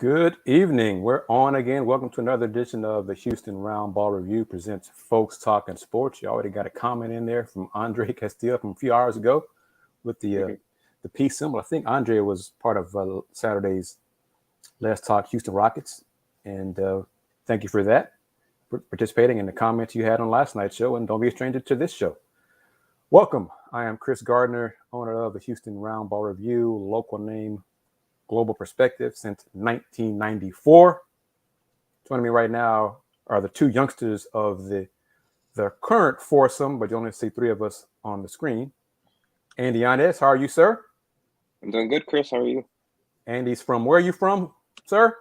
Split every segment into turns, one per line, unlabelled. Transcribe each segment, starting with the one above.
Good evening. We're on again. Welcome to another edition of the Houston Roundball Review presents Folks Talking Sports. You already got a comment in there from Andre Castillo from a few hours ago with the peace symbol. I think Andre was part of Saturday's Let's Talk Houston Rockets, and thank you for that, for participating in the comments you had on last night's show, and don't be a stranger to this show. Welcome. I am Kris Gardner, owner of the Houston Roundball Review, local name, global perspective since 1994. Joining me right now are the two youngsters of the current foursome, but you only see three of us on the screen. Andy Yanez, how are you, sir?
I'm doing good, Kris. How are you?
Andy's from, where are you from, sir?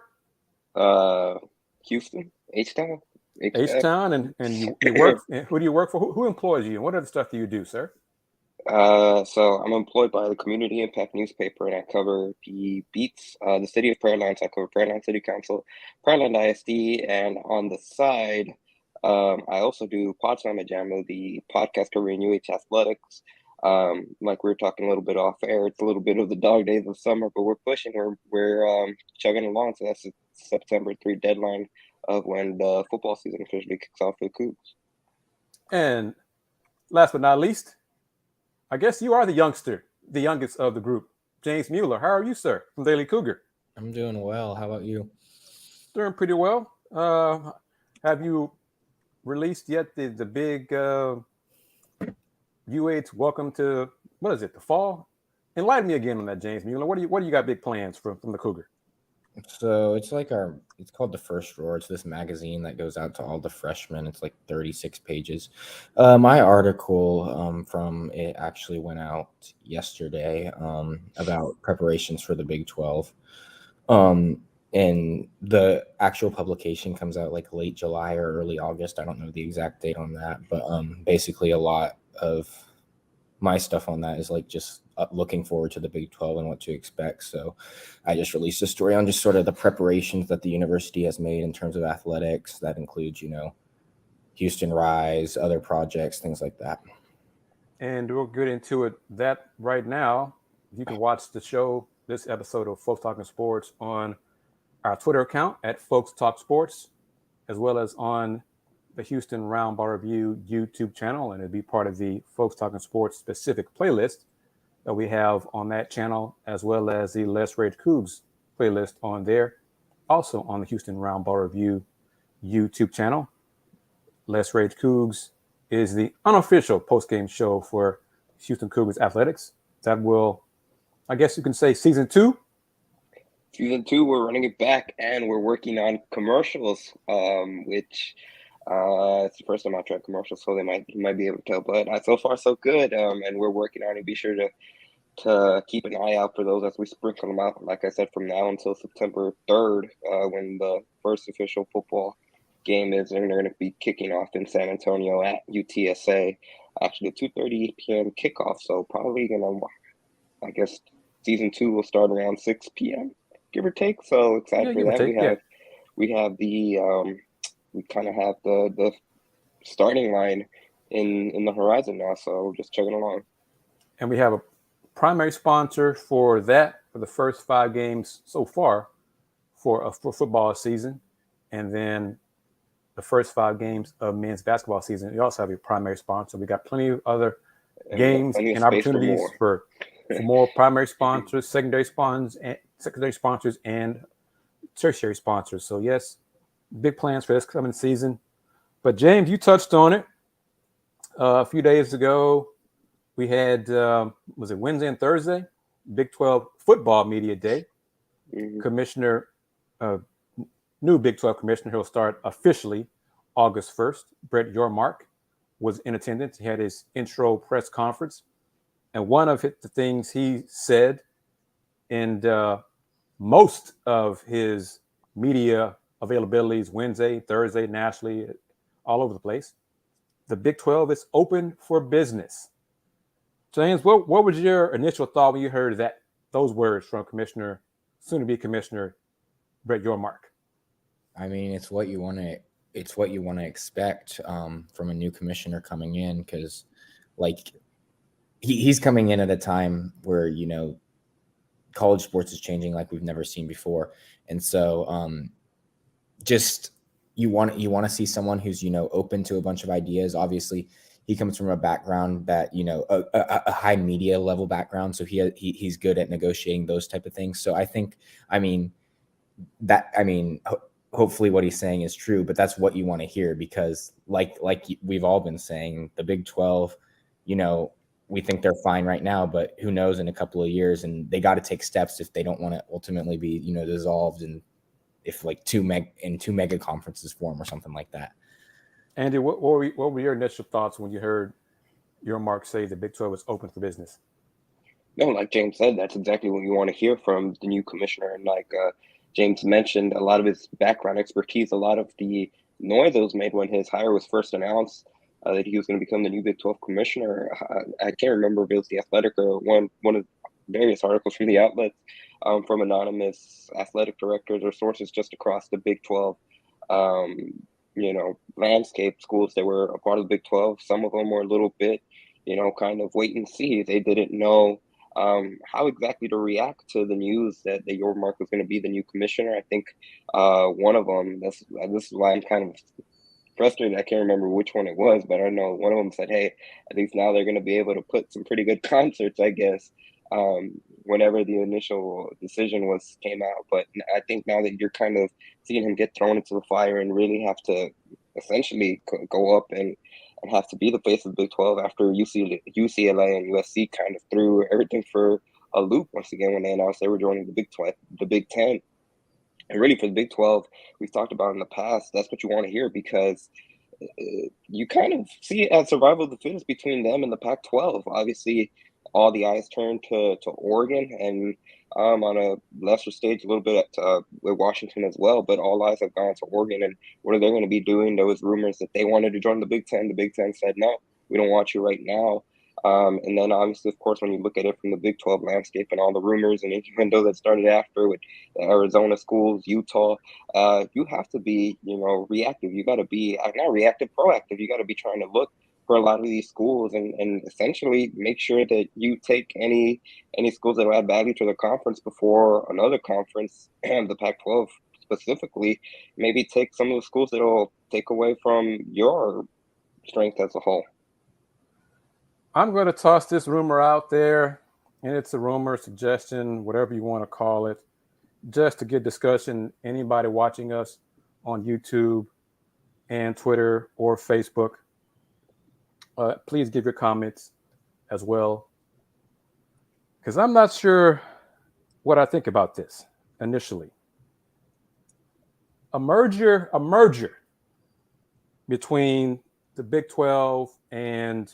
Houston, H-Town.
H-Town, and you work, who do you work for? Who employs you, and what other stuff do you do, sir?
So I'm employed by the Community Impact newspaper, and I cover the beats, the city of Pearland. I cover Pearland City Council, Pearland ISD, and on the side, I also do Pawd Jama, the podcast covering UH athletics. Like we were talking a little bit off air, it's a little bit of the dog days of summer, but we're pushing. We're chugging along. So that's the September 3 deadline of when the football season officially kicks off for the Coogs.
And last but not least, I guess you are the youngest of the group. James Mueller, how are you, sir, from Daily Cougar?
I'm doing well. How about you?
Doing pretty well. Have you released yet the big UH welcome to, what is it, the fall? Enlighten me again on that, James Mueller. What do you got big plans from the Cougar?
So it's called The First Roar. It's this magazine that goes out to all the freshmen. It's like 36 pages. My article from it actually went out yesterday about preparations for the Big 12. And the actual publication comes out like late July or early August. I don't know the exact date on that, but basically a lot of my stuff on that is like just looking forward to the Big 12 and what to expect. So I just released a story on just sort of the preparations that the university has made in terms of athletics. That includes, Houston Rise, other projects, things like that.
And we'll get into that right now. You can watch the show, this episode of Folks Talking Sports, on our Twitter account at Folks Talk Sports, as well as on the Houston Roundball Review YouTube channel, and it'll be part of the Folks Talking Sports specific playlist that we have on that channel, as well as the Let's Rage Coogs playlist on there, also on the Houston Roundball Review YouTube channel. Let's Rage Coogs is the unofficial post-game show for Houston Cougars athletics. That will, I guess you can say, season 2.
Season 2, we're running it back, and we're working on commercials, which it's the first time I've tried commercials, so you might be able to tell. But so far, so good, and we're working on it. Be sure to keep an eye out for those as we sprinkle them out. Like I said, from now until September 3rd, when the first official football game is, and they're going to be kicking off in San Antonio at UTSA. Actually, 2:30 p.m. kickoff, so probably I guess season 2 will start around 6 p.m. give or take. So excited for that. We kind of have the starting line in the horizon now, so we're just chugging along.
And we have a primary sponsor for the first 5 games so far for football season, and then the first 5 games of men's basketball season. We also have a primary sponsor. We got plenty of other games and opportunities for more primary sponsors, secondary sponsors, and tertiary sponsors. So yes, big plans for this coming season. But James, you touched on it a few days ago. We had, was it Wednesday and Thursday? Big 12 football media day.
Mm-hmm.
Commissioner, new Big 12 commissioner, he'll start officially August 1st. Brett Yormark was in attendance. He had his intro press conference. And one of the things he said, and most of his media availabilities, Wednesday, Thursday, nationally, all over the place, the Big 12 is open for business. James, what was your initial thought when you heard those words from soon-to-be Commissioner Brett Yormark?
I mean, it's what you want to expect from a new commissioner coming in, because, like, he's coming in at a time where college sports is changing like we've never seen before, And so just you want to see someone who's, open to a bunch of ideas. Obviously, he comes from a background that, a high media level background. So he's good at negotiating those type of things. So I think, hopefully what he's saying is true, but that's what you want to hear, because like we've all been saying, the Big 12, we think they're fine right now, but who knows in a couple of years, and they got to take steps if they don't want to ultimately be, dissolved, and if like two mega conferences form or something like that.
Andy, what were your initial thoughts when you heard Yormark say the Big 12 was open for business?
No, like James said, that's exactly what you want to hear from the new commissioner. And like James mentioned, a lot of his background expertise, a lot of the noise that was made when his hire was first announced, that he was going to become the new Big 12 commissioner. I can't remember if it was The Athletic or one of various articles from the outlets, from anonymous athletic directors or sources just across the Big 12, landscape, schools that were a part of the Big 12. Some of them were a little bit, kind of wait and see. They didn't know how exactly to react to the news that Yormark was going to be the new commissioner. I think one of them, this is why I'm kind of frustrated. I can't remember which one it was, but I know one of them said, hey, at least now they're going to be able to put some pretty good concerts, I guess, whenever the initial decision came out. But I think now that you're kind of seeing him get thrown into the fire and really have to essentially go up and have to be the face of the Big 12 after UCLA and USC kind of threw everything for a loop once again when they announced they were joining the Big 10. And really for the Big 12, we've talked about in the past, that's what you want to hear, because you kind of see it as survival of the fittest between them and the Pac-12. Obviously, all the eyes turned to Oregon, and on a lesser stage a little bit with Washington as well, but all eyes have gone to Oregon and what are they going to be doing. There was rumors that they wanted to join the Big 10. The Big 10 said, no, we don't want you right now. And then obviously, of course, when you look at it from the Big 12 landscape and all the rumors and innuendo that started after with the Arizona schools, Utah, you have to be, reactive. You got to be not reactive, proactive. You got to be trying to look for a lot of these schools and essentially make sure that you take any schools that will add value to the conference before another conference, the Pac-12 specifically, maybe take some of the schools that will take away from your strength as a whole.
I'm going to toss this rumor out there, and it's a rumor, suggestion, whatever you want to call it, just to get discussion. Anybody watching us on YouTube and Twitter or Facebook, please give your comments as well, because I'm not sure what I think about this initially. A merger between the Big 12 and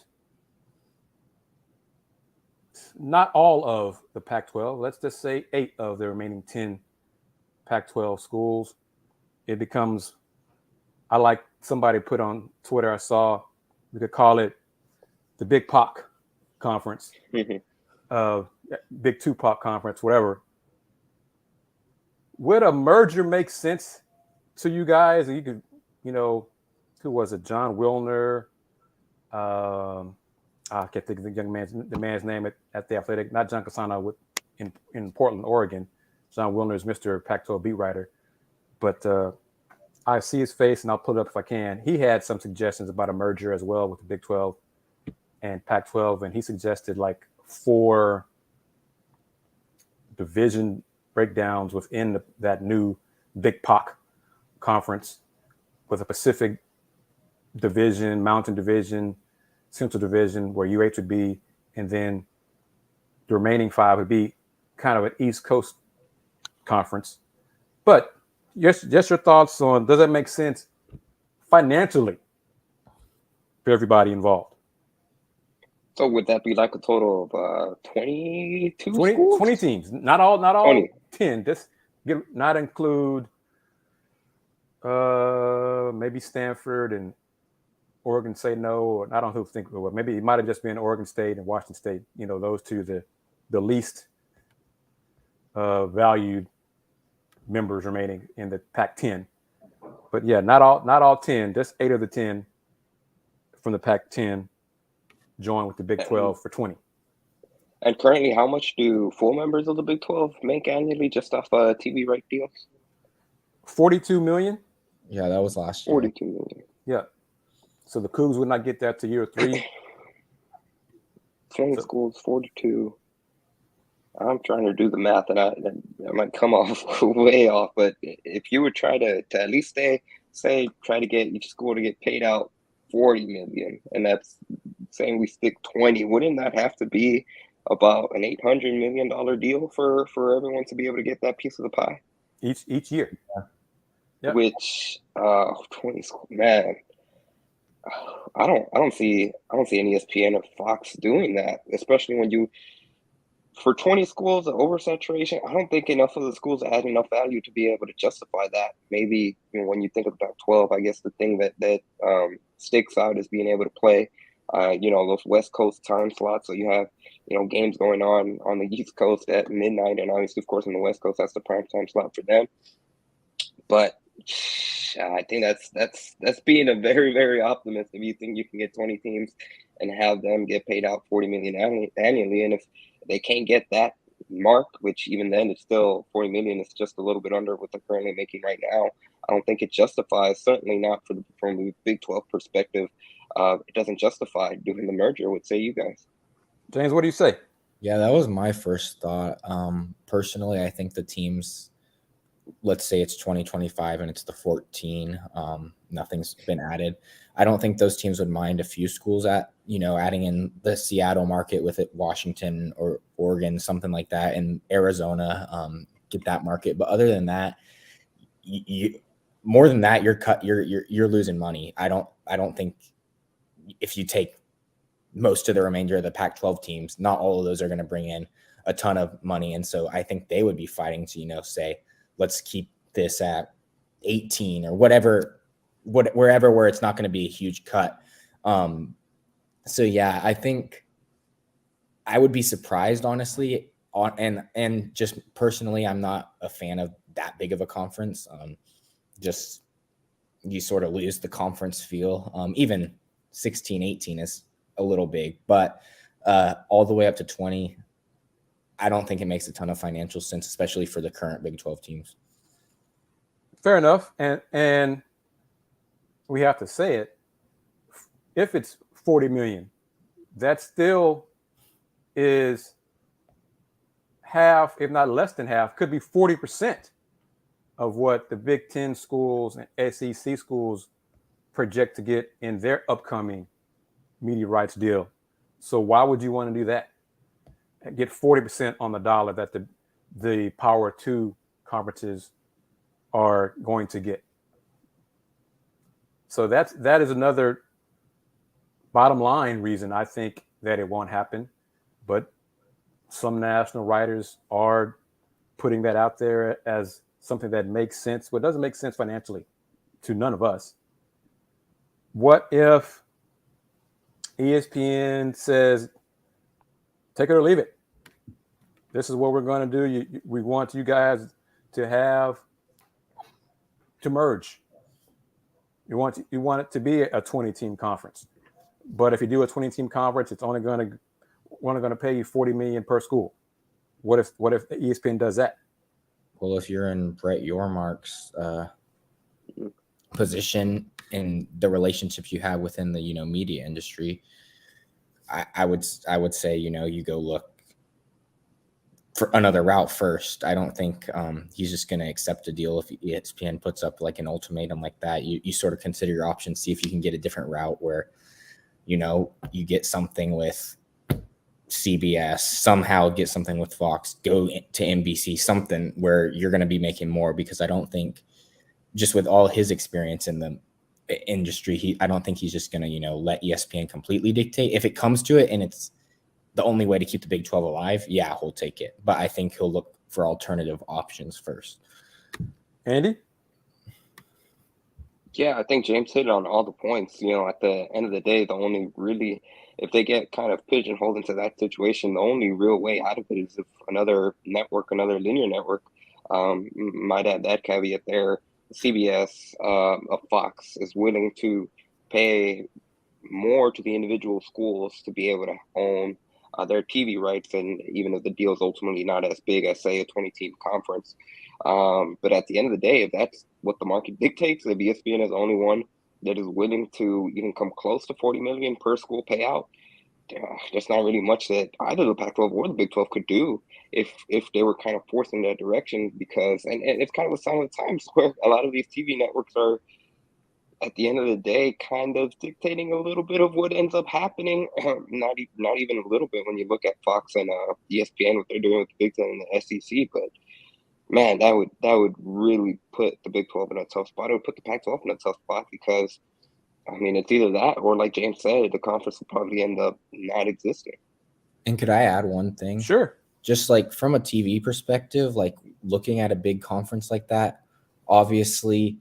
not all of the Pac-12, let's just say 8 of the remaining 10 Pac-12 schools. It becomes, I like somebody put on Twitter, I saw, we could call it the Big Pac Conference, Big Tupac Conference, whatever. Would a merger make sense to you guys? You could, who was it? John Wilner, I can't think of the man's name at the Athletic, not John Casano in Portland, Oregon. John Wilner is Mr. Pac-12 beat writer. But I see his face, and I'll pull it up if I can. He had some suggestions about a merger as well with the Big 12 and Pac-12, and he suggested like 4 division breakdowns within that new Big Pac conference, with a Pacific division, Mountain division, Central division, where UH would be, and then the remaining 5 would be kind of an East Coast conference. But just your thoughts on, does that make sense financially for everybody involved?
So would that be like a total of 22
20
schools?
20 teams, not all
20.
10. Just not include maybe Stanford and Oregon say no, or I don't think well, maybe it might have just been Oregon State and Washington State. Those two, the least valued members remaining in the Pac-10. But yeah, not all 10, just 8 of the 10 from the Pac-10 join with the Big 12 for 20.
And currently, how much do full members of the Big 12 make annually just off TV right deals?
$42 million.
Yeah, that was last year.
42 million.
Yeah. So the Cougs would not get that to year 3.
20 schools, 42. I'm trying to do the math, and I might come off way off. But if you would try to at least try to get each school to get paid out $40 million, and that's saying we stick 20, wouldn't that have to be about an $800 million deal for everyone to be able to get that piece of the pie?
Each year.
Yeah.
Yep. Which 20 schools, man. I don't see an ESPN or Fox doing that, especially when for 20 schools of oversaturation. I don't think enough of the schools add enough value to be able to justify that. Maybe when you think of Pac-12, I guess the thing that sticks out is being able to play those West Coast time slots. So you have games going on the East Coast at midnight, and obviously, of course, on the West Coast, that's the prime time slot for them. But I think that's being a very, very optimist if you think you can get 20 teams and have them get paid out $40 million annually. And if they can't get that mark, which even then it's still $40 million, it's just a little bit under what they're currently making right now. I don't think it justifies, certainly not from the Big 12 perspective. It doesn't justify doing the merger. What say you guys?
James, what do you say?
Yeah, that was my first thought. Personally, I think the teams, let's say it's 2025 and it's the 14, nothing's been added. I don't think those teams would mind a few schools adding in the Seattle market with it, Washington or Oregon, something like that, and Arizona, get that market. But other than that, more than that, you're losing money. I don't think if you take most of the remainder of the Pac-12 teams, not all of those are going to bring in a ton of money. And so I think they would be fighting to, say, let's keep this at 18 or whatever, where it's not going to be a huge cut. So yeah, I think I would be surprised, honestly, and just personally, I'm not a fan of that big of a conference. Just you sort of lose the conference feel. Even 16, 18 is a little big, but all the way up to 20, I don't think it makes a ton of financial sense, especially for the current Big 12 teams.
Fair enough. And we have to say it. If it's 40 million, that still is half, if not less than half, could be 40% of what the Big 10 schools and SEC schools project to get in their upcoming media rights deal. So why would you want to do that? Get 40% on the dollar that the Power 2 conferences are going to get. So that is another bottom line reason I think that it won't happen. But some national writers are putting that out there as something that makes sense. What doesn't make sense financially to none of us. What if ESPN says, take it or leave it? This is what we're going to do. We want you guys to merge. You want it to be a 20-team conference. But if you do a 20-team conference, it's only going to pay you $40 million per school. What if ESPN does that?
Well, if you're in Brett Yormark's position in the relationships you have within the media industry, I would say you go look for another route first. I don't think he's just going to accept a deal if ESPN puts up like an ultimatum like that. You sort of consider your options, see if you can get a different route where you get something with CBS, somehow get something with Fox, go to NBC, something where you're going to be making more, because I don't think, just with all his experience in the industry, I don't think he's just going to, let ESPN completely dictate. If it comes to it and it's the only way to keep the Big 12 alive, yeah, he'll take it. But I think he'll look for alternative options first.
Andy?
Yeah, I think James hit on all the points. At the end of the day, the only really, if they get kind of pigeonholed into that situation, the only real way out of it is if another network, another linear network, might add that caveat there, CBS, Fox is willing to pay more to the individual schools to be able to own their TV rights. And even if the deal is ultimately not as big as, say, a 20-team conference, But at the end of the day, if that's what the market dictates, if ESPN is the only one that is willing to even come close to $40 million per school payout, there's not really much that either the Pac-12 or the Big 12 could do if they were kind of forced in that direction. Because and it's kind of a sign of the times where a lot of these TV networks are, at the end of the day, kind of dictating a little bit of what ends up happening. Not even a little bit when you look at Fox and ESPN, what they're doing with the Big Ten and the SEC. But man, that would really put the Big 12 in a tough spot. It would put the Pac-12 in a tough spot because, I mean, it's either that or, like James said, the conference will probably end up not existing.
And could I add one thing?
Sure.
Just like from a TV perspective, like looking at a big conference like that, obviously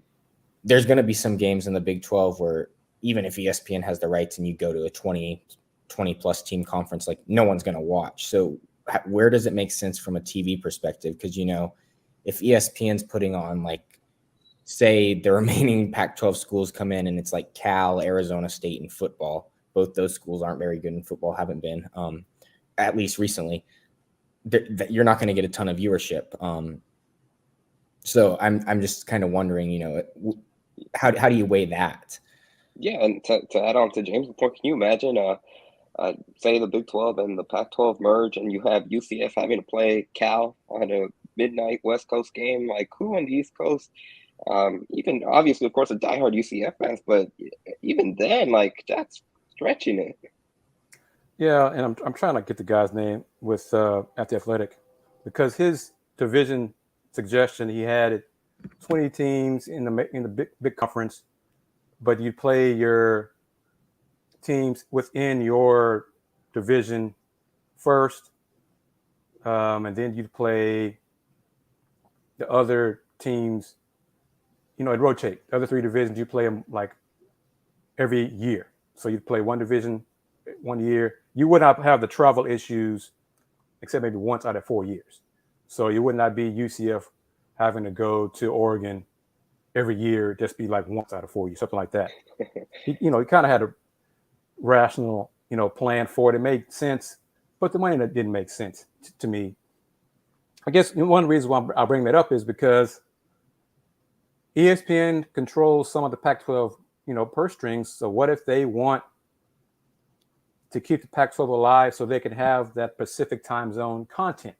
there's going to be some games in the Big 12 where even if ESPN has the rights and you go to a 20 plus team conference, like no one's going to watch. So where does it make sense from a TV perspective? Because, you know, if ESPN's putting on, like, say the remaining Pac-12 schools come in and it's like Cal, Arizona State, and football. Both those schools aren't very good in football, haven't been, at least recently. You're not going to get a ton of viewership. So I'm just kind of wondering, you know, how do you weigh that?
Yeah, and to add on to James' point, can you imagine, say the Big 12 and the Pac-12 merge, and you have UCF having to play Cal on a midnight West Coast game? Like, who on the East Coast? Even obviously, of course, the diehard UCF fans, but even then, like, that's stretching it.
Yeah, and I'm trying to get the guy's name with at the Athletic, because his division suggestion, he had it 20 teams in the big conference, but you play your teams within your division first, and then you play the other teams. You know, it rotate. The other three divisions, you play them like every year. So you play one division 1 year. You would not have the travel issues, except maybe once out of 4 years. So you would not be UCF having to go to Oregon every year, just be like once out of 4 years, something like that. He kind of had a rational, plan for it. It made sense, but the money that didn't make sense to me. I guess one reason why I bring that up is because ESPN controls some of the Pac-12, purse strings. So what if they want to keep the Pac-12 alive so they can have that Pacific time zone content?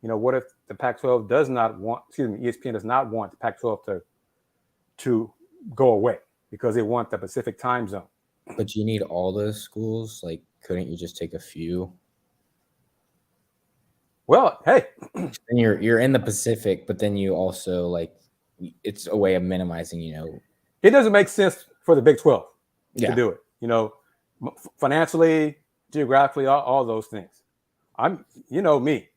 What if the Pac-12 ESPN does not want the Pac-12 to go away because they want the Pacific time zone?
But you need all those schools. Like, couldn't you just take a few?
Well, hey,
and you're in the Pacific, but then you also, like, it's a way of minimizing,
It doesn't make sense for the Big 12
to
do it. Financially, geographically, all those things. Me.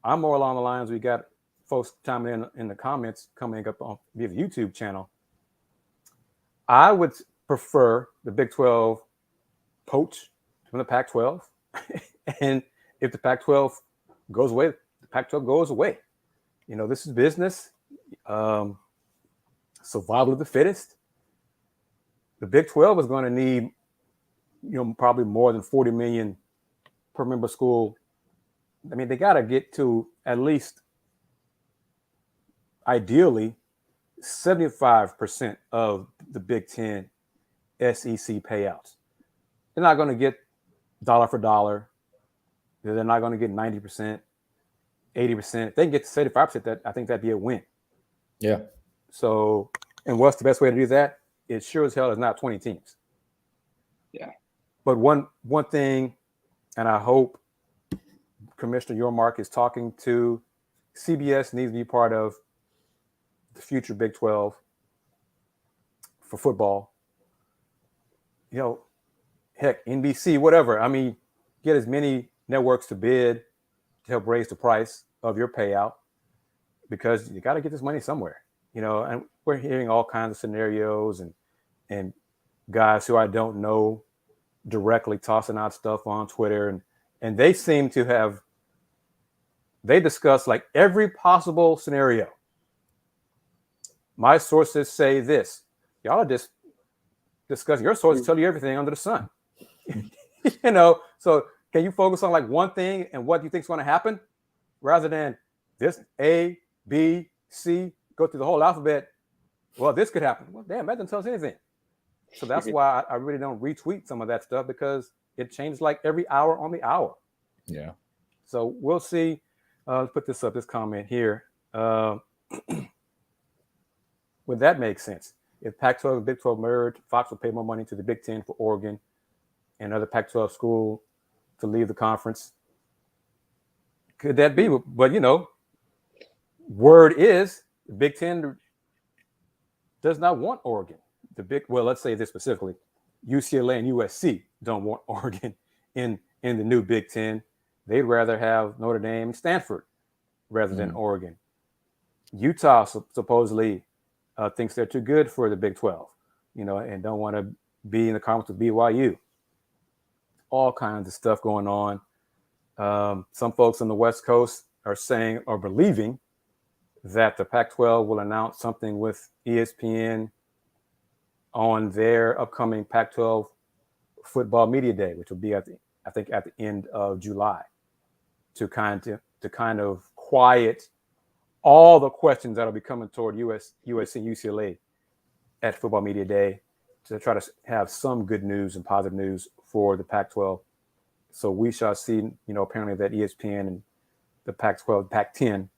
I'm more along the lines, we got folks chiming in the comments coming up on via the YouTube channel. I would prefer the Big 12 poach from the Pac-12. And if the Pac-12 goes away, the Pac-12 goes away. This is business. Survival of the fittest. The Big 12 is going to need, probably more than 40 million per member school. I mean, they got to get to at least, ideally, 75% of the Big Ten SEC payouts. They're not going to get dollar for dollar. They're not going to get 90%, 80%. If they can get to 75%, I think that'd be a win.
Yeah.
So, and what's the best way to do that? It sure as hell is not 20 teams.
Yeah.
But one thing, and I hope Commissioner Yormark is talking to, CBS needs to be part of the future Big 12 for football. Heck, NBC, whatever. I mean, get as many networks to bid to help raise the price of your payout, because you got to get this money somewhere, and we're hearing all kinds of scenarios and guys who I don't know directly tossing out stuff on Twitter, and they seem to have, they discuss like every possible scenario. My sources say this. Y'all are just discussing, your sources tell you everything under the sun. So can you focus on like one thing and what you think is going to happen rather than this A, B, C, go through the whole alphabet. Well, this could happen. Well, damn, that doesn't tell us anything. So that's why I really don't retweet some of that stuff, because it changes like every hour on the hour.
Yeah.
So we'll see. Let's put this up, this comment here. Would that make sense? If Pac-12 and Big 12 merge, Fox will pay more money to the Big 10 for Oregon and other Pac-12 school to leave the conference. Could that be? But, word is the Big 10 does not want Oregon. Let's say this specifically. UCLA and USC don't want Oregon in the new Big 10. They'd rather have Notre Dame and Stanford rather than Oregon. Utah supposedly thinks they're too good for the Big 12, and don't want to be in the conference with BYU. All kinds of stuff going on. Some folks on the West Coast are saying or believing that the Pac-12 will announce something with ESPN on their upcoming Pac-12 football media day, which will be at the end of July, to kind of quiet all the questions that'll be coming toward USC and UCLA at football media day, to try to have some good news and positive news for the Pac-12. So we shall see, apparently that ESPN and the Pac-12, Pac-10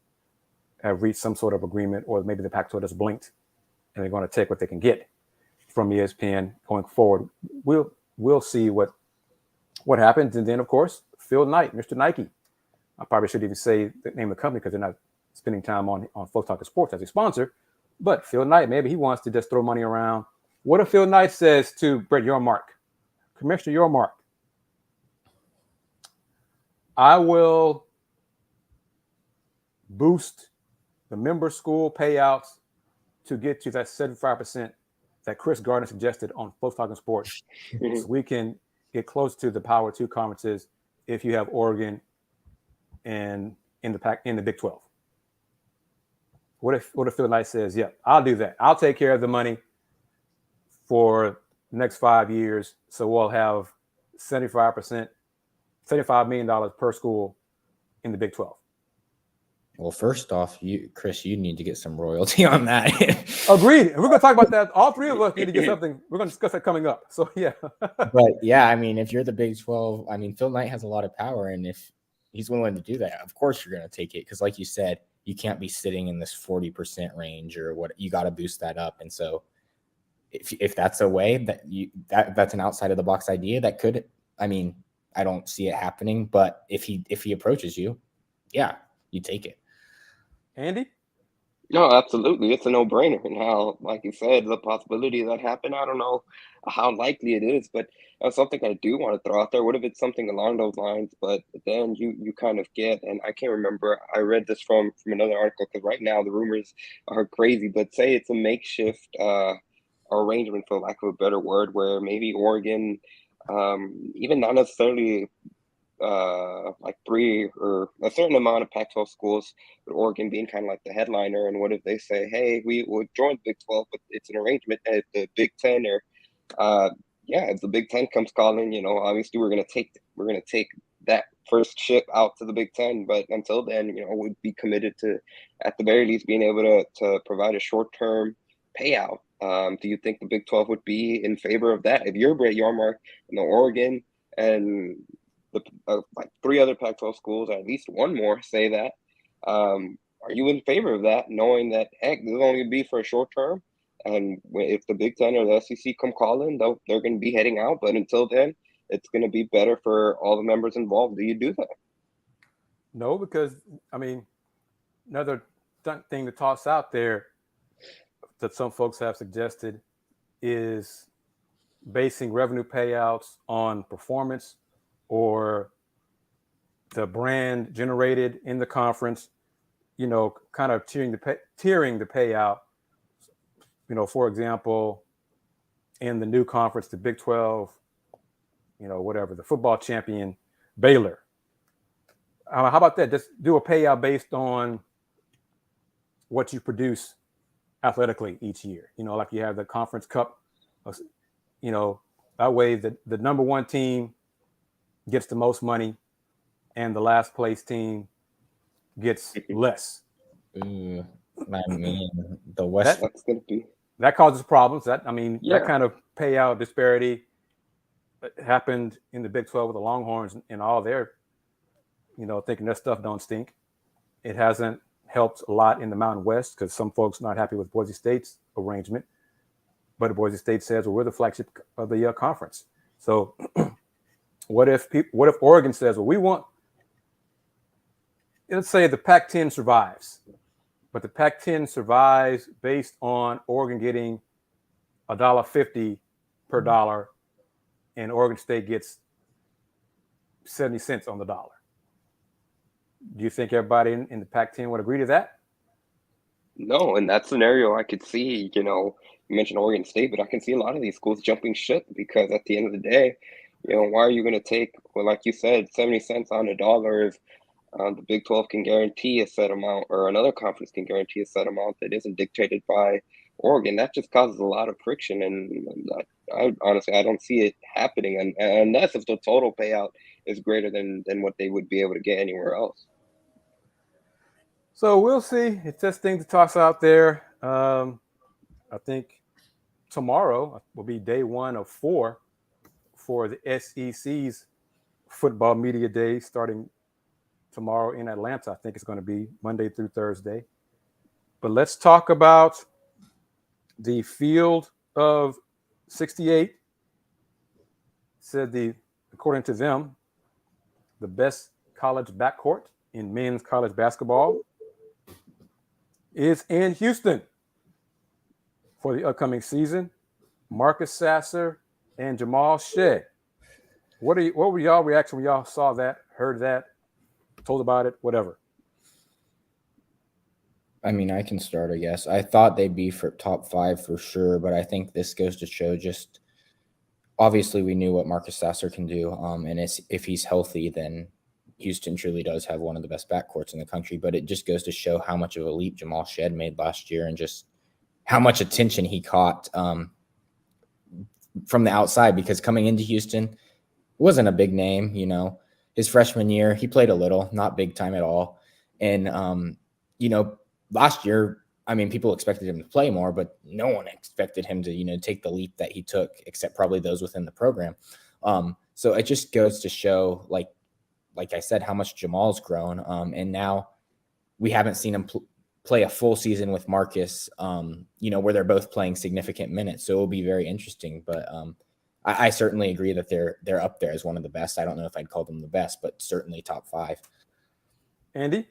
have reached some sort of agreement, or maybe the Pac-12 just blinked and they're going to take what they can get from ESPN going forward. We'll see what happens. And then, of course, Phil Knight, Mr. Nike. I probably shouldn't even say the name of the company because they're not spending time on Folks Talking Sports as a sponsor. But Phil Knight, maybe he wants to just throw money around. What if Phil Knight says to Brett Yormark, Commissioner Yormark, I will boost the member school payouts to get to that 75% that Kris Gardner suggested on Folks Talking Sports, so we can get close to the Power 2 conferences if you have Oregon and in the Big 12. What if Phil Knight says, yeah, I'll do that. I'll take care of the money for the next 5 years, so we'll have 75%, $75 million per school in the Big 12.
Well, first off, Chris, you need to get some royalty on that.
Agreed. And we're going to talk about that. All three of us need to get something. We're going to discuss that coming up. So, yeah.
But, yeah, I mean, if you're the Big 12, I mean, Phil Knight has a lot of power. And if he's willing to do that, of course you're going to take it. Because, like you said, you can't be sitting in this 40% range or what. You got to boost that up. And so if that's a way that's an outside of the box idea that could, I mean, I don't see it happening. But if he approaches you, yeah, you take it.
Andy?
No, absolutely. It's a no-brainer. Now, like you said, the possibility of that happen, I don't know how likely it is, but something I do want to throw out there. What if it's something along those lines? But then you kind of get, and I can't remember, I read this from another article, because right now the rumors are crazy, but say it's a makeshift arrangement, for lack of a better word, where maybe Oregon, even not necessarily like 3 or a certain amount of Pac-12 schools, with Oregon being kind of like the headliner. And what if they say, hey, we will join the Big 12, but it's an arrangement at the Big 10, or if the Big 10 comes calling, obviously we're gonna take that first ship out to the Big 10. But until then, we'd be committed to, at the very least, being able to provide a short-term payout. Do you think the Big 12 would be in favor of that? If you're Brett Yormark and the Oregon and like 3 other Pac-12 schools, or at least one more, say that, are you in favor of that, knowing that, heck, this is only going to be for a short term, and if the Big 10 or the SEC come calling, they're going to be heading out, but until then, it's going to be better for all the members involved? Do you do that?
No, because, I mean, another thing to toss out there that some folks have suggested is basing revenue payouts on performance or the brand generated in the conference, kind of tiering the payout. For example, in the new conference, the Big 12, the football champion Baylor. How about that? Just do a payout based on what you produce athletically each year. Like you have the Conference Cup, that way the number one team gets the most money and the last place team gets less.
Ooh, I mean, the West.
That's going to be.
That causes problems. That
Yeah.
kind of payout disparity happened in the Big 12 with the Longhorns and all their, thinking their stuff don't stink. It hasn't helped a lot in the Mountain West because some folks not happy with Boise State's arrangement. But Boise State says, well, we're the flagship of the conference. So what if Oregon says, well, let's say the Pac-10 survives, but the Pac-10 survives based on Oregon getting $1.50 per dollar, and Oregon State gets 70 cents on the dollar. Do you think everybody in the Pac-10 would agree to that?
No, in that scenario, I could see, you mentioned Oregon State, but I can see a lot of these schools jumping ship because at the end of the day, why are you going to take, well, like you said, 70 cents on a dollar if the Big 12 can guarantee a set amount or another conference can guarantee a set amount that isn't dictated by Oregon? That just causes a lot of friction. And I honestly, I don't see it happening unless if the total payout is greater than what they would be able to get anywhere else.
So we'll see. It's just things to toss out there. I think tomorrow will be day 1 of 4 for the SEC's football media day starting tomorrow in Atlanta. I think it's going to be Monday through Thursday. But let's talk about the field of 68. Said according to them, the best college backcourt in men's college basketball is in Houston for the upcoming season. Marcus Sasser and Jamal Shead. What were y'all reaction when y'all saw that, heard that, told about it, whatever?
I mean, I can start, I guess. I thought they'd be for top 5 for sure, but I think this goes to show just obviously we knew what Marcus Sasser can do. And if he's healthy, then Houston truly does have one of the best backcourts in the country. But it just goes to show how much of a leap Jamal Shead made last year and just how much attention he caught from the outside, because coming into Houston, wasn't a big name, His freshman year, he played a little, not big time at all. And, last year, I mean, people expected him to play more, but no one expected him to, take the leap that he took, except probably those within the program. So it just goes to show, like I said, how much Jamal's grown. And now we haven't seen him play a full season with Marcus, where they're both playing significant minutes. So it will be very interesting. But I certainly agree that they're up there as one of the best. I don't know if I'd call them the best, but certainly top 5.
Andy?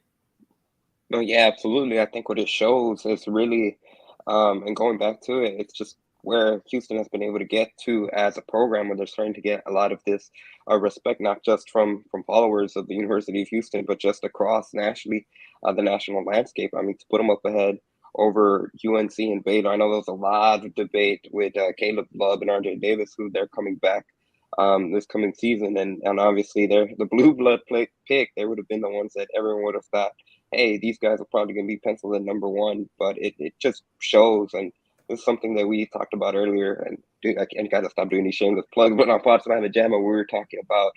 No, yeah, absolutely. I think what it shows is really, and going back to it, it's just where Houston has been able to get to as a program, where they're starting to get a lot of this respect, not just from followers of the University of Houston, but just across nationally, the national landscape. I mean, to put them up ahead over UNC and Baylor. I know there was a lot of debate with Caleb Love and RJ Davis, who they're coming back this coming season, and obviously they're the blue blood pick. They would have been the ones that everyone would have thought, hey, these guys are probably going to be penciled in number 1. But it just shows, and it's something that we talked about earlier. And I got to stop doing these shameless plugs, but on Pawd and Jama, we were talking about,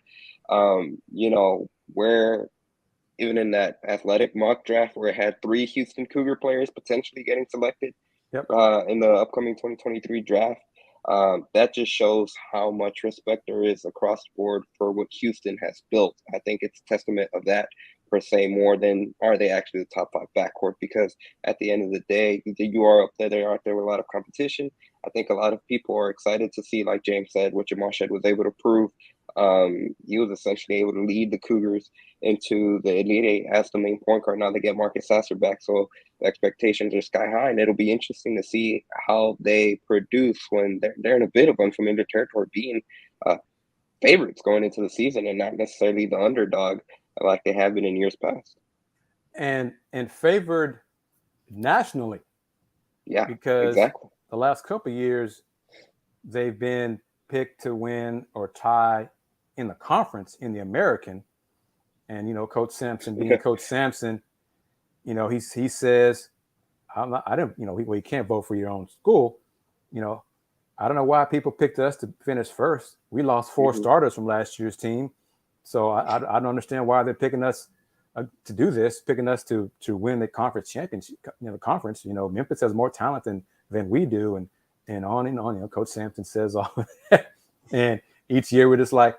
where even in that athletic mock draft where it had 3 Houston Cougar players potentially getting selected in the upcoming 2023 draft. That just shows how much respect there is across the board for what Houston has built. I think it's a testament of that per se, more than are they actually the top 5 backcourt, because at the end of the day, you are up there, they are out there with a lot of competition. I think a lot of people are excited to see, like James said, what Jamal Shead was able to prove. He was essentially able to lead the Cougars into the Elite Eight as the main point guard. Now they get Marcus Sasser back, so the expectations are sky high, and it'll be interesting to see how they produce when they're in a bit of unfamiliar territory, being favorites going into the season and not necessarily the underdog like they have been in years past.
And favored nationally.
Yeah,
because
exactly.
The last couple of years, they've been picked to win or tie in the conference in the American. And, Coach Sampson being Coach Sampson, he says, you can't vote for your own school. I don't know why people picked us to finish first. We lost 4 starters from last year's team. So I don't understand why they're picking us to do this, picking us to win the conference championship, the conference. Memphis has more talent than we do, and on and on. Coach Sampson says all of that, and each year we're just like,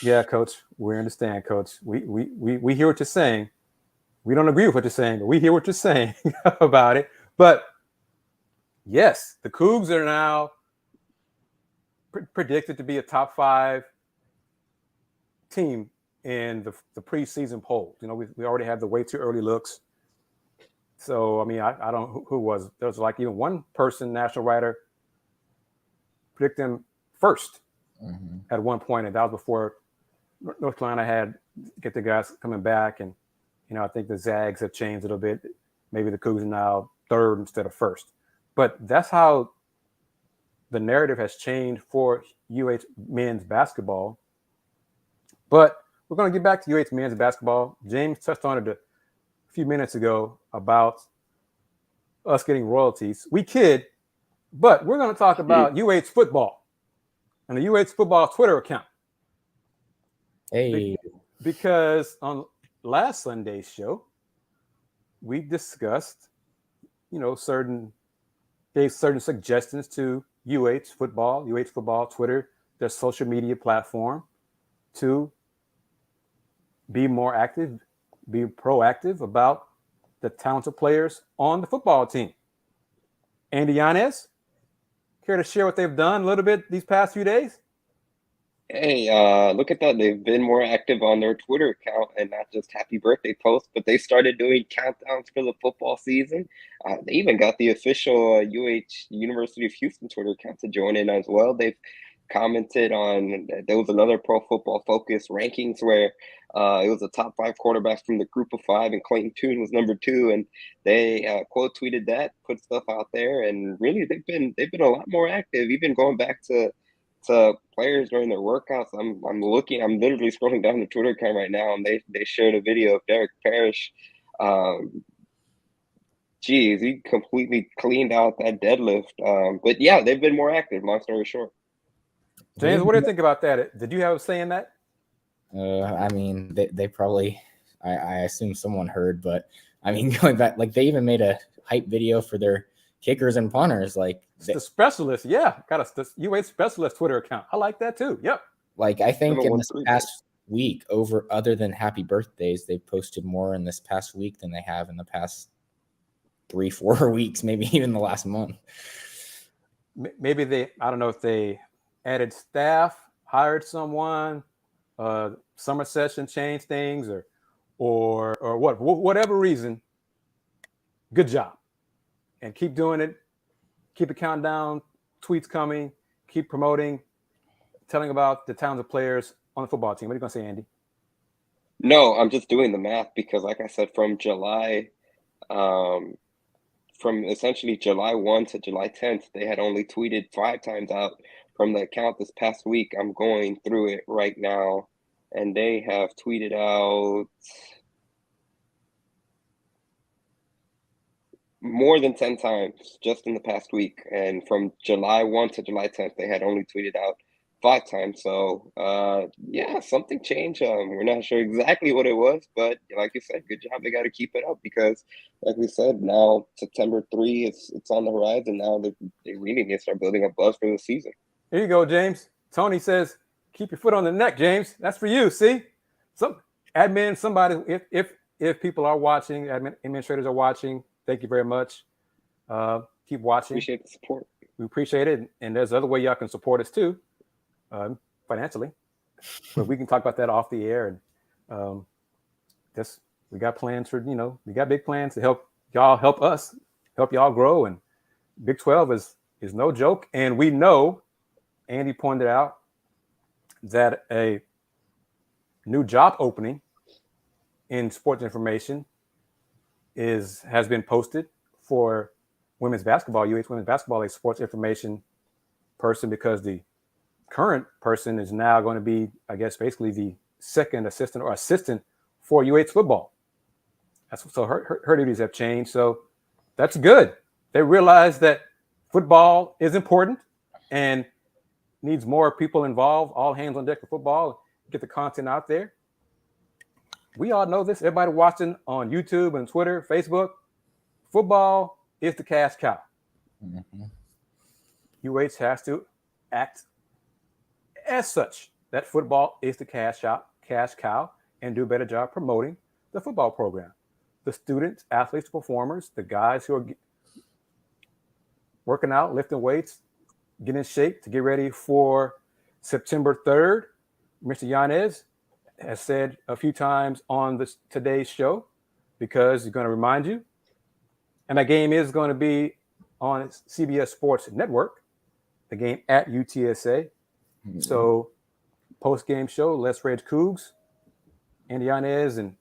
yeah, Coach, we understand, Coach. We hear what you're saying. We don't agree with what you're saying, but we hear what you're saying about it. But yes, the Cougs are now predicted to be a top 5 team in the preseason polls. We already have the way too early looks. So, I mean, I don't who was. There was like even one person, national writer, predict them first at one point, and that was before North Carolina had get the guys coming back. And, I think the Zags have changed a little bit. Maybe the Cougs are now 3rd instead of 1st. But that's how the narrative has changed for UH men's basketball. But we're going to get back to UH men's basketball. James touched on it a few minutes ago about us getting royalties. We kid, but we're going to talk about UH football and the UH football Twitter account.
Hey.
Because on last Sunday's show, we discussed, gave certain suggestions to UH football Twitter, their social media platform, to be more active, be proactive about the talented players on the football team. Andy Yanez, care to share what they've done a little bit these past few days?
Hey, look at that. They've been more active on their Twitter account and not just happy birthday posts, but they started doing countdowns for the football season. They even got the official UH University of Houston Twitter account to join in as well. They've commented on, there was another Pro Football Focus rankings where it was the top 5 quarterbacks from the group of 5, and Clayton Tune was number 2, and they quote tweeted that, put stuff out there, and really they've been a lot more active, even going back to players during their workouts. I'm literally scrolling down the Twitter account right now, and they shared a video of Derek Parrish. He completely cleaned out that deadlift. But yeah, they've been more active, long story short.
James, what do you think about that? Did you have a say in that?
I mean, they probably, I assume someone heard, but I mean, going back, like they even made a hype video for their kickers and punters. Like
the specialist, yeah, got a UH specialist Twitter account. I like that too. Yep.
Like I think in this past week, other than happy birthdays, they've posted more in this past week than they have in the past 3-4 weeks, maybe even the last month.
Maybe I don't know if they added staff, hired someone, summer session changed things, or whatever reason. Good job, and keep doing it. Keep the countdown, tweets coming. Keep promoting, telling about the talented players on the football team. What are you gonna say, Andy?
No, I'm just doing the math because, like I said, from essentially July 1 to July 10th, they had only tweeted 5 times out from the account this past week. I'm going through it right now, and they have tweeted out more than 10 times just in the past week. And from July 1 to July 10th, they had only tweeted out 5 times. So, yeah, something changed. We're not sure exactly what it was, but like you said, good job. They got to keep it up because, like we said, now September 3, it's on the horizon. Now they really need to start building a buzz for the season.
Here you go, James. Tony says, keep your foot on the neck, James. That's for you. See, some admin, somebody, if people are watching, administrators are watching, thank you very much. Keep watching.
Appreciate the support.
We appreciate it. And there's other way y'all can support us too, financially. But we can talk about that off the air. And we got plans for, we got big plans to help us, help y'all grow. And Big 12 is no joke. And we know, Andy pointed out, that a new job opening in sports information has been posted for women's basketball. UH women's basketball, a sports information person, because the current person is now going to be, I guess, basically the second assistant for UH football. So her duties have changed. So that's good. They realize that football is important and needs more people involved, all hands on deck for football, get the content out there. we all know this. Everybody watching on YouTube and Twitter, Facebook, football is the cash cow.
Mm-hmm.
UH has to act as such. That football is the cash cow, and do a better job promoting the football program. The students, athletes, performers, the guys who are working out, lifting weights, getting in shape to get ready for September 3rd. Mr. Yanez has said a few times on today's show, because he's going to remind you, and that game is going to be on CBS Sports Network, the game at UTSA. Mm-hmm. So post-game show, Let's Rage Coogs, and Yanez, and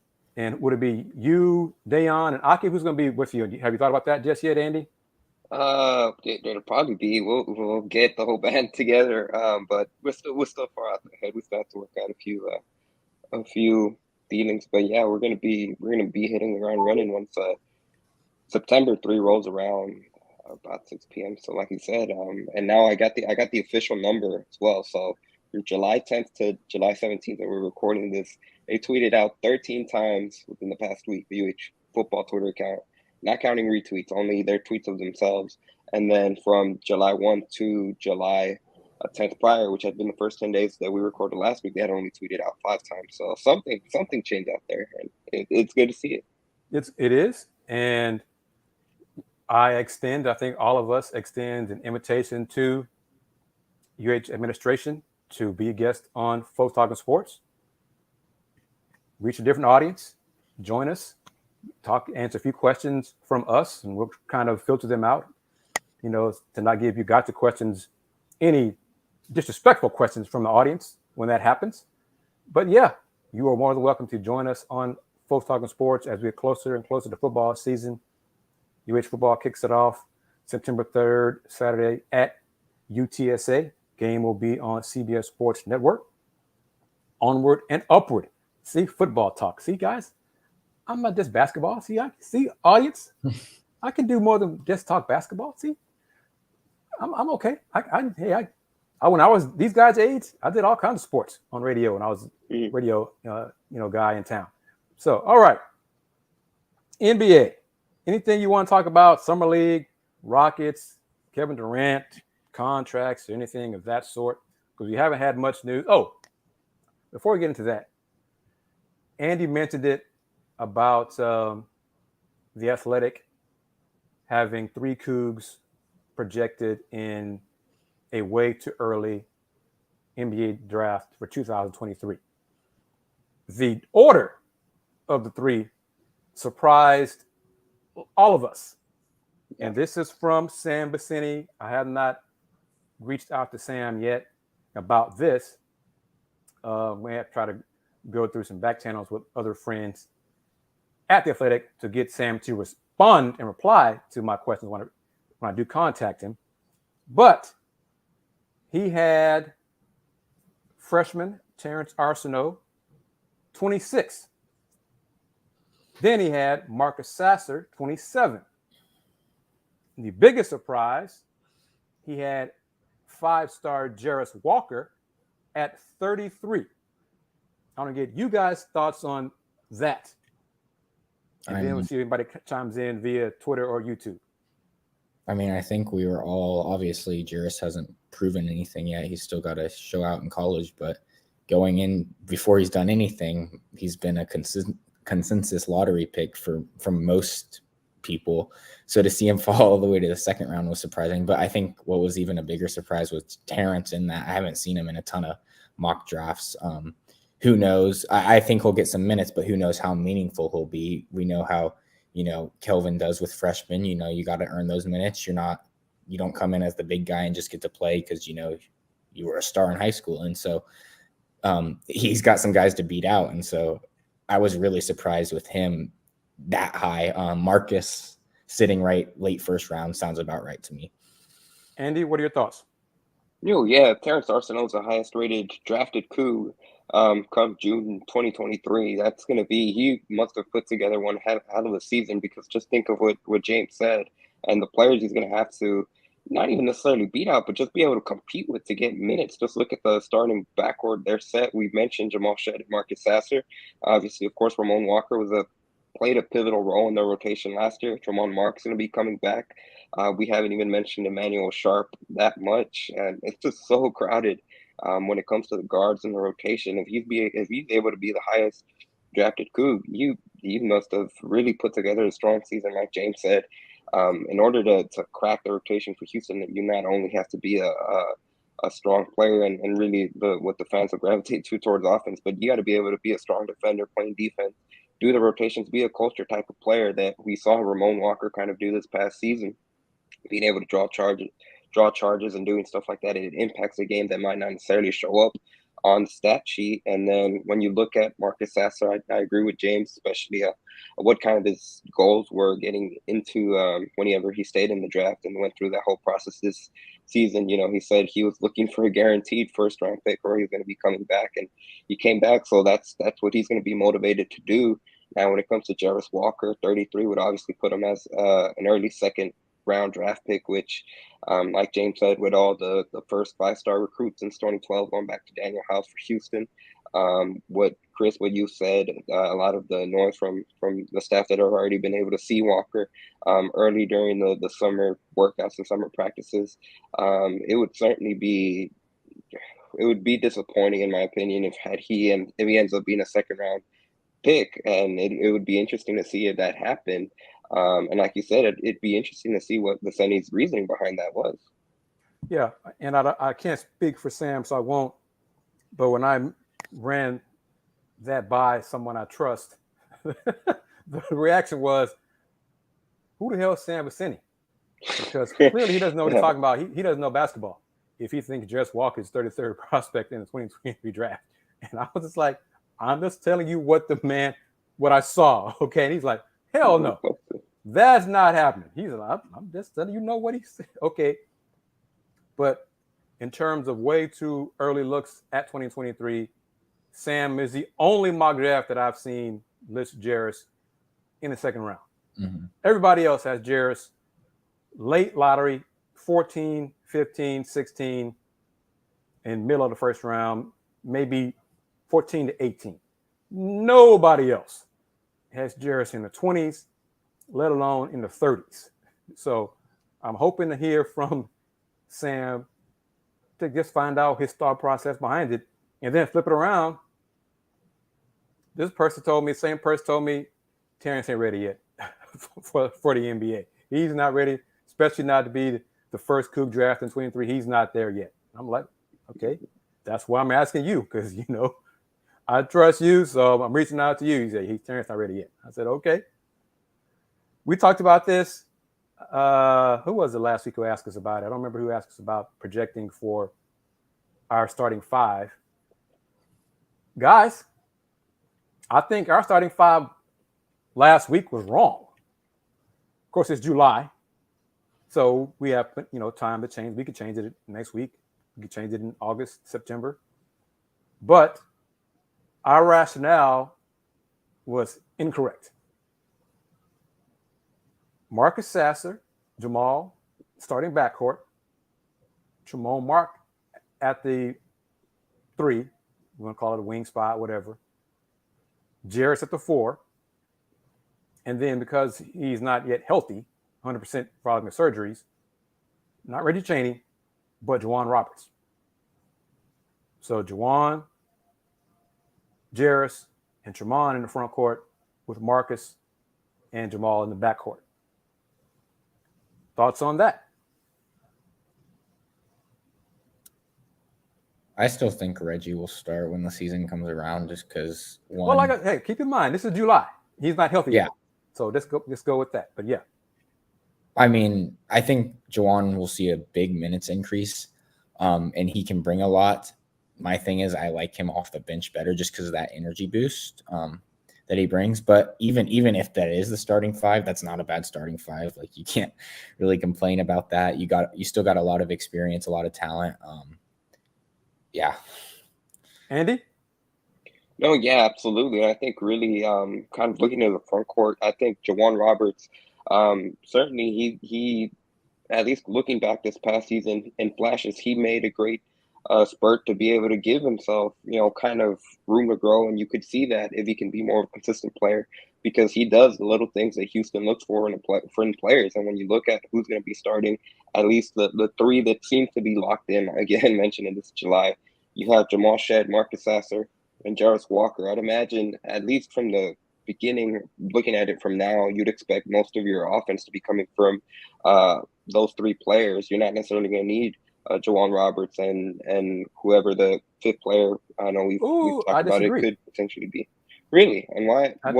would it be you, Dayon, and Aki? Who's going to be with you? Have you thought about that just yet, Andy?
It'll probably be we'll get the whole band together. But we're still far out ahead. We still have to work out a few dealings. But yeah, we're gonna be hitting the ground running once September 3 rolls around about 6 p.m. So like you said, and now I got the official number as well. So from July 10th to July 17th, that we're recording this, they tweeted out 13 times within the past week, the UH football Twitter account, not counting retweets, only their tweets of themselves. And then from July 1 to July 10th prior, which had been the first 10 days that we recorded last week, they had only tweeted out 5 times. So something changed out there, and it's good to see it.
It is, and I think all of us extend an invitation to UH administration to be a guest on Folks Talking Sports. Reach a different audience, join us, answer a few questions from us, and we'll kind of filter them out, to not give you gotcha questions, any disrespectful questions from the audience when that happens. But yeah, you are more than welcome to join us on Folks Talking Sports as we get closer and closer to football season. UH football kicks it off September 3rd, Saturday at UTSA. Game will be on CBS Sports Network. Onward and upward. See, football talk. See, guys, I'm not just basketball. See, audience, I can do more than just talk basketball. See, I'm okay. When I was these guys' age, I did all kinds of sports on radio when I was radio, guy in town. So, all right, NBA. Anything you want to talk about? Summer League, Rockets, Kevin Durant, contracts, or anything of that sort? Because we haven't had much news. Oh, before we get into that, Andy mentioned it about the Athletic having 3 Cougs projected in a way too early NBA draft for 2023. The order of the 3 surprised all of us. And this is from Sam Vecenie. I have not reached out to Sam yet about this. We have to try to go through some back channels with other friends at the Athletic to get Sam to respond and reply to my questions when I do contact him. But he had freshman Terrence Arsenault, 26. Then he had Marcus Sasser, 27. And the biggest surprise, he had 5-star Jarris Walker at 33. I want to get you guys' thoughts on that. And then we'll see if anybody chimes in via Twitter or YouTube.
I mean, I think we were all, obviously, Jarris hasn't proven anything yet. He's still got to show out in college, but going in before he's done anything, he's been a consensus lottery pick from most people. So to see him fall all the way to the second round was surprising. But I think what was even a bigger surprise was Terrence, in that I haven't seen him in a ton of mock drafts. Who knows? I think he'll get some minutes, but who knows how meaningful he'll be. We know how, Kelvin does with freshmen. You got to earn those minutes. You don't come in as the big guy and just get to play because, you were a star in high school. And so he's got some guys to beat out. And so I was really surprised with him that high. Marcus sitting late first round sounds about right to me.
Andy, what are your thoughts?
Yeah, Terrence Arsenault is the highest rated drafted Coug come June 2023. That's going to be, he must have put together one hell of a season, because just think of what James said and the players he's going to have to not even necessarily beat out, but just be able to compete with to get minutes. Just look at the starting backcourt. They're set. We've mentioned Jamal, Shead, and Marcus Sasser. Obviously, of course, Ramon Walker played a pivotal role in their rotation last year. Tremont Mark's going to be coming back. We haven't even mentioned Emmanuel Sharp that much, and it's just so crowded when it comes to the guards in the rotation. If he's able to be the highest drafted Coug, you must have really put together a strong season, like James said. In order to crack the rotation for Houston, you not only have to be a strong player and really what the fans will gravitate towards offense, but you got to be able to be a strong defender playing defense, do the rotations, be a culture type of player that we saw Ramon Walker kind of do this past season, being able to draw charges and doing stuff like that. It impacts a game that might not necessarily show up on the stat sheet. And then when you look at Marcus Sasser, I agree with James, especially what kind of his goals were getting into whenever he stayed in the draft and went through that whole process this season. You know, he said he was looking for a guaranteed first round pick or he's going to be coming back, and he came back. So that's what he's going to be motivated to do. Now, when it comes to Jarvis Walker, 33 would obviously put him as an early second round draft pick, which like James said, with all the first 5-star recruits since 2012, going back to Daniel House for Houston, what you said, a lot of the noise from the staff that have already been able to see Walker early during the summer workouts and summer practices, it would be disappointing in my opinion if he ends up being a second round pick, and it would be interesting to see if that happened. And like you said, it'd be interesting to see what Vesenie's reasoning behind that was.
Yeah, and I can't speak for Sam, so I won't. But when I ran that by someone I trust, the reaction was, who the hell is Sam Vecenie? Because clearly he doesn't know what he's talking about. He doesn't know basketball if he thinks Jarvis Walker is 33rd prospect in the 2023 draft. And I was just like, I'm just telling you what I saw, okay? And he's like, hell no, that's not happening. He's like, I'm just telling you what he said. Okay. But in terms of way too early looks at 2023, Sam is the only mock draft that I've seen list Jarvis in the second round. Mm-hmm. Everybody else has Jarvis late lottery, 14, 15, 16, in middle of the first round, maybe 14 to 18. Nobody else has Jarvis in the 20s, let alone in the 30s. So I'm hoping to hear from Sam to just find out his thought process behind it and then flip it around. This person told me, same person told me, Terrence ain't ready yet for the NBA. He's not ready, especially not to be the first Coug draft in 23. He's not there yet. I'm like, okay, that's why I'm asking you, because, I trust you, so I'm reaching out to you. He said, Terrence not ready yet. I said, okay. We talked about this. Who was it last week who asked us about it? I don't remember who asked us about projecting for our starting five. Guys, I think our starting five last week was wrong. Of course, it's July, so we have time to change. We could change it next week. We could change it in August, September. But our rationale was incorrect. Marcus Sasser, Jamal, starting backcourt. Jamal Mark at the 3. We're going to call it a wing spot, whatever. Jarvis at the 4. And then because he's not yet healthy, 100% following the surgeries, not Reggie Chaney, but Juwan Roberts. So Juwan, Jarvis, and Tremont in the front court with Marcus and Jamal in the backcourt. Thoughts on that?
I still think Reggie will start when the season comes around, just because.
Hey, keep in mind, this is July. He's not healthy yet. So let's go with that. But yeah.
I mean, I think Juwan will see a big minutes increase, and he can bring a lot. My thing is, I like him off the bench better just because of that energy boost that he brings. But even if that is the starting five, that's not a bad starting five. Like, you can't really complain about that. You still got a lot of experience, a lot of talent. Yeah.
Andy?
No, yeah, absolutely. And I think really kind of looking at the front court, I think Juwan Roberts, certainly he at least looking back this past season in flashes, he made a great spurt to be able to give himself, kind of room to grow. And you could see that if he can be more of a consistent player, because he does the little things that Houston looks for in players. And when you look at who's going to be starting, at least the three that seem to be locked in, again, mentioned in this July, you have Jamal, Shead, Marcus Sasser, and Jarvis Walker. I'd imagine, at least from the beginning, looking at it from now, you'd expect most of your offense to be coming from those three players. You're not necessarily going to need Jawan Roberts and whoever the fifth player. I know we've talked about it could potentially be. Really? And why? I'll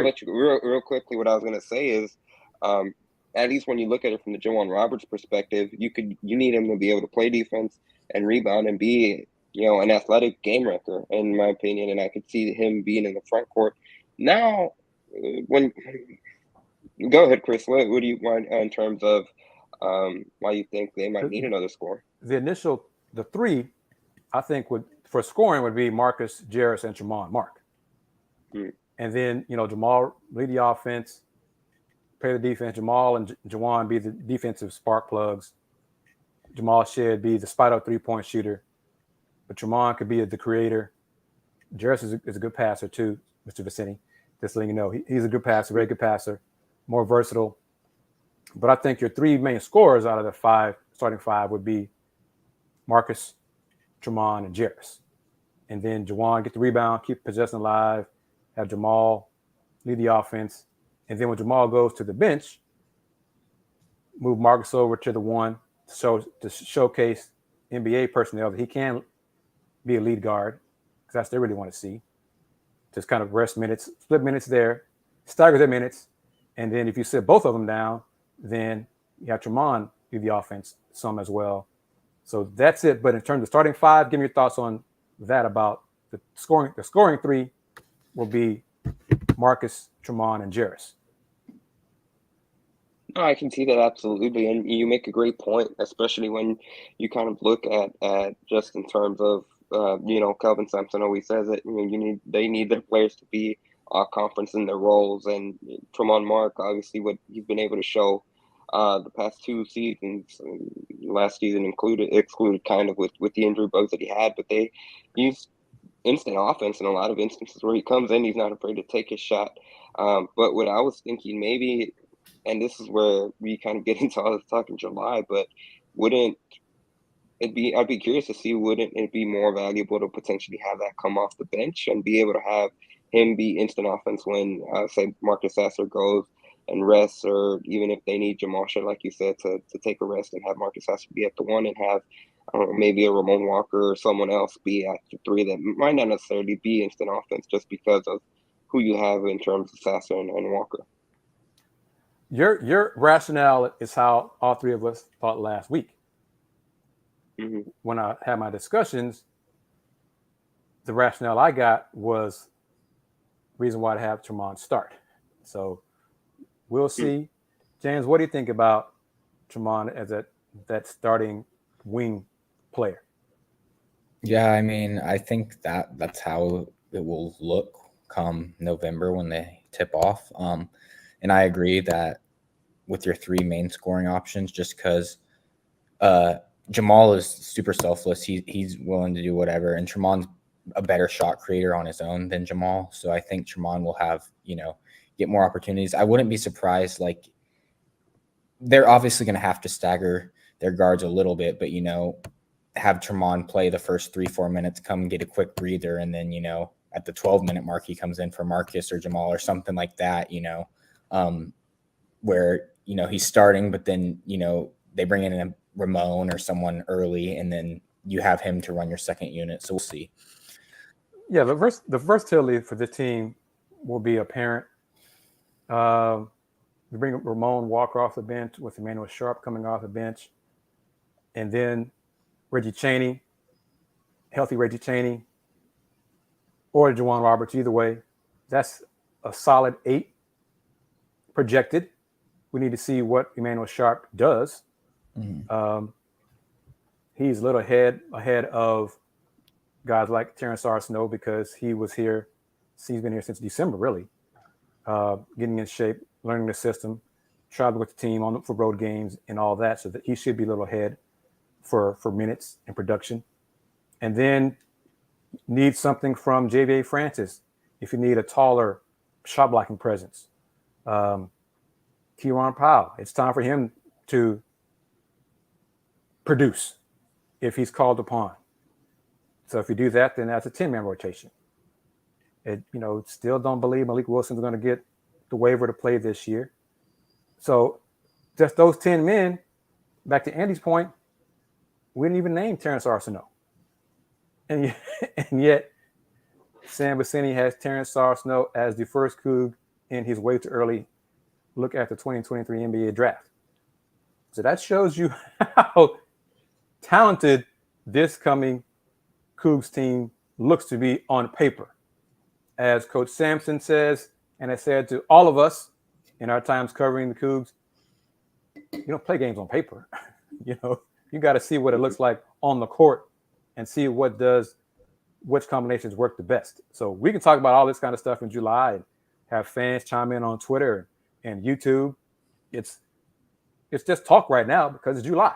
let you real quickly. What I was going to say is, at least when you look at it from the Jawan Roberts perspective, you need him to be able to play defense and rebound and be an athletic game wrecker, in my opinion. And I could see him being in the front court. Now, go ahead, Kris. What do you want in terms of why you think they might need another scorer?
The three, I think, for scoring would be Marcus, Jarris, and Jamal Mark. And then, Jamal lead the offense, play the defense. Jamal and Jawan be the defensive spark plugs. Jamal Shead be the spot-up three-point shooter. But Jamal could be the creator. Jarris is a good passer too, Mr. Vecenie. Just letting you know, he's a good passer, very good passer, more versatile. But I think your three main scorers out of the starting five would be Marcus, Jamal, and Jarris. And then Jawan get the rebound, keep possession alive, have Jamal lead the offense. And then when Jamal goes to the bench, move Marcus over to the one to showcase NBA personnel that he can be a lead guard, because that's what they really want to see. Just kind of rest minutes, split minutes there, stagger their minutes. And then if you sit both of them down, then you have Tremont do the offense some as well. So that's it. But in terms of starting five, give me your thoughts on that about the scoring. The scoring three will be Marcus, Tremont, and Jarris.
No, I can see that absolutely, and you make a great point, especially when you kind of look at just in terms of Kelvin Sampson always says it. They need their players to be conference in their roles, and Tremont Mark, obviously, what he's been able to show the past two seasons, last season excluded kind of with the injury bugs that he had, but they use instant offense in a lot of instances where he comes in, he's not afraid to take his shot. But what I was thinking maybe, and this is where we kind of get into all this talk in July, but I'd be curious to see, wouldn't it be more valuable to potentially have that come off the bench and be able to have him be instant offense when, say, Marcus Sasser goes and rests, or even if they need Jamal, like you said, to take a rest and have Marcus Sasser be at the one and have maybe a Ramon Walker or someone else be at the three that might not necessarily be instant offense just because of who you have in terms of Sasser and Walker.
Your rationale is how all three of us thought last week. Mm-hmm. When I had my discussions, the rationale I got was reason why to have Tremont start. So we'll see. James, what do you think about Tremont as that starting wing player?
Yeah, I mean, I think that's how it will look come November when they tip off. And I agree that with your three main scoring options, just because Jamal is super selfless. He's willing to do whatever. And Tremont's a better shot creator on his own than Jamal. So I think Tremont will have, get more opportunities. I wouldn't be surprised. Like, they're obviously going to have to stagger their guards a little bit, but, have Tremont play the first 3-4 minutes, come get a quick breather. And then, at the 12-minute mark, he comes in for Marcus or Jamal or something like that, where, he's starting, but then, they bring in a Ramon or someone early, and then you have him to run your second unit. So we'll see.
Yeah, the versatility for the team will be apparent. We bring Ramon Walker off the bench with Emmanuel Sharp coming off the bench. And then Reggie Chaney, healthy Reggie Chaney, or Jawan Roberts, either way. That's a solid 8 projected. We need to see what Emmanuel Sharp does. Mm-hmm. He's a little ahead of guys like Terrence Arsenault because he was here. He's been here since December, really, getting in shape, learning the system, traveling with the team for road games and all that, so that he should be a little ahead for minutes and production. And then need something from JVA Francis if you need a taller shot blocking presence. Kieran Powell, it's time for him to produce if he's called upon. So if you do that, then that's a 10-man rotation. Still don't believe Malik Wilson's going to get the waiver to play this year. So just those 10 men, back to Andy's point, we didn't even name Terrence Arsenault. And yet Sam Vecenie has Terrence Arsenault as the first Coug in his way to early look at the 2023 NBA draft. So that shows you how talented this coming Cougs team looks to be on paper. As Coach Sampson says, and I said to all of us in our times covering the Cougs, you don't play games on paper. You got to see what it looks like on the court and see which combinations work the best. So we can talk about all this kind of stuff in July and have fans chime in on Twitter and YouTube. It's just talk right now because it's July.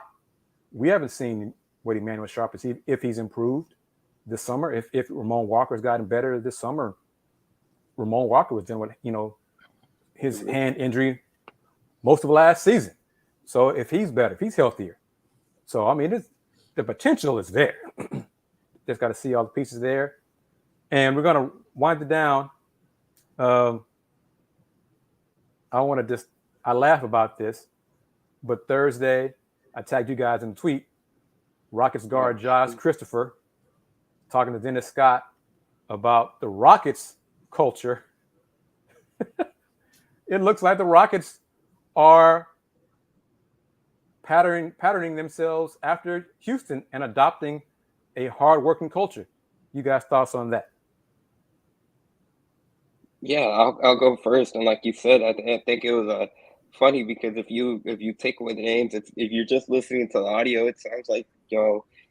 We haven't seen what Emmanuel Sharp is, if he's improved this summer. If Ramon Walker's gotten better this summer. Ramon Walker was dealing with, his hand injury most of last season. So if he's better, if he's healthier. So, the potential is there. Just got to see all the pieces there. And we're going to wind it down. I laugh about this, but Thursday, I tagged you guys in the tweet. Rockets guard Josh Christopher talking to Dennis Scott about the Rockets culture. It looks like the Rockets are patterning themselves after Houston and adopting a hard-working culture. You guys' thoughts on that?
Yeah, I'll go first. And like you said, I think it was funny because if you take away the names, if you're just listening to the audio, it sounds like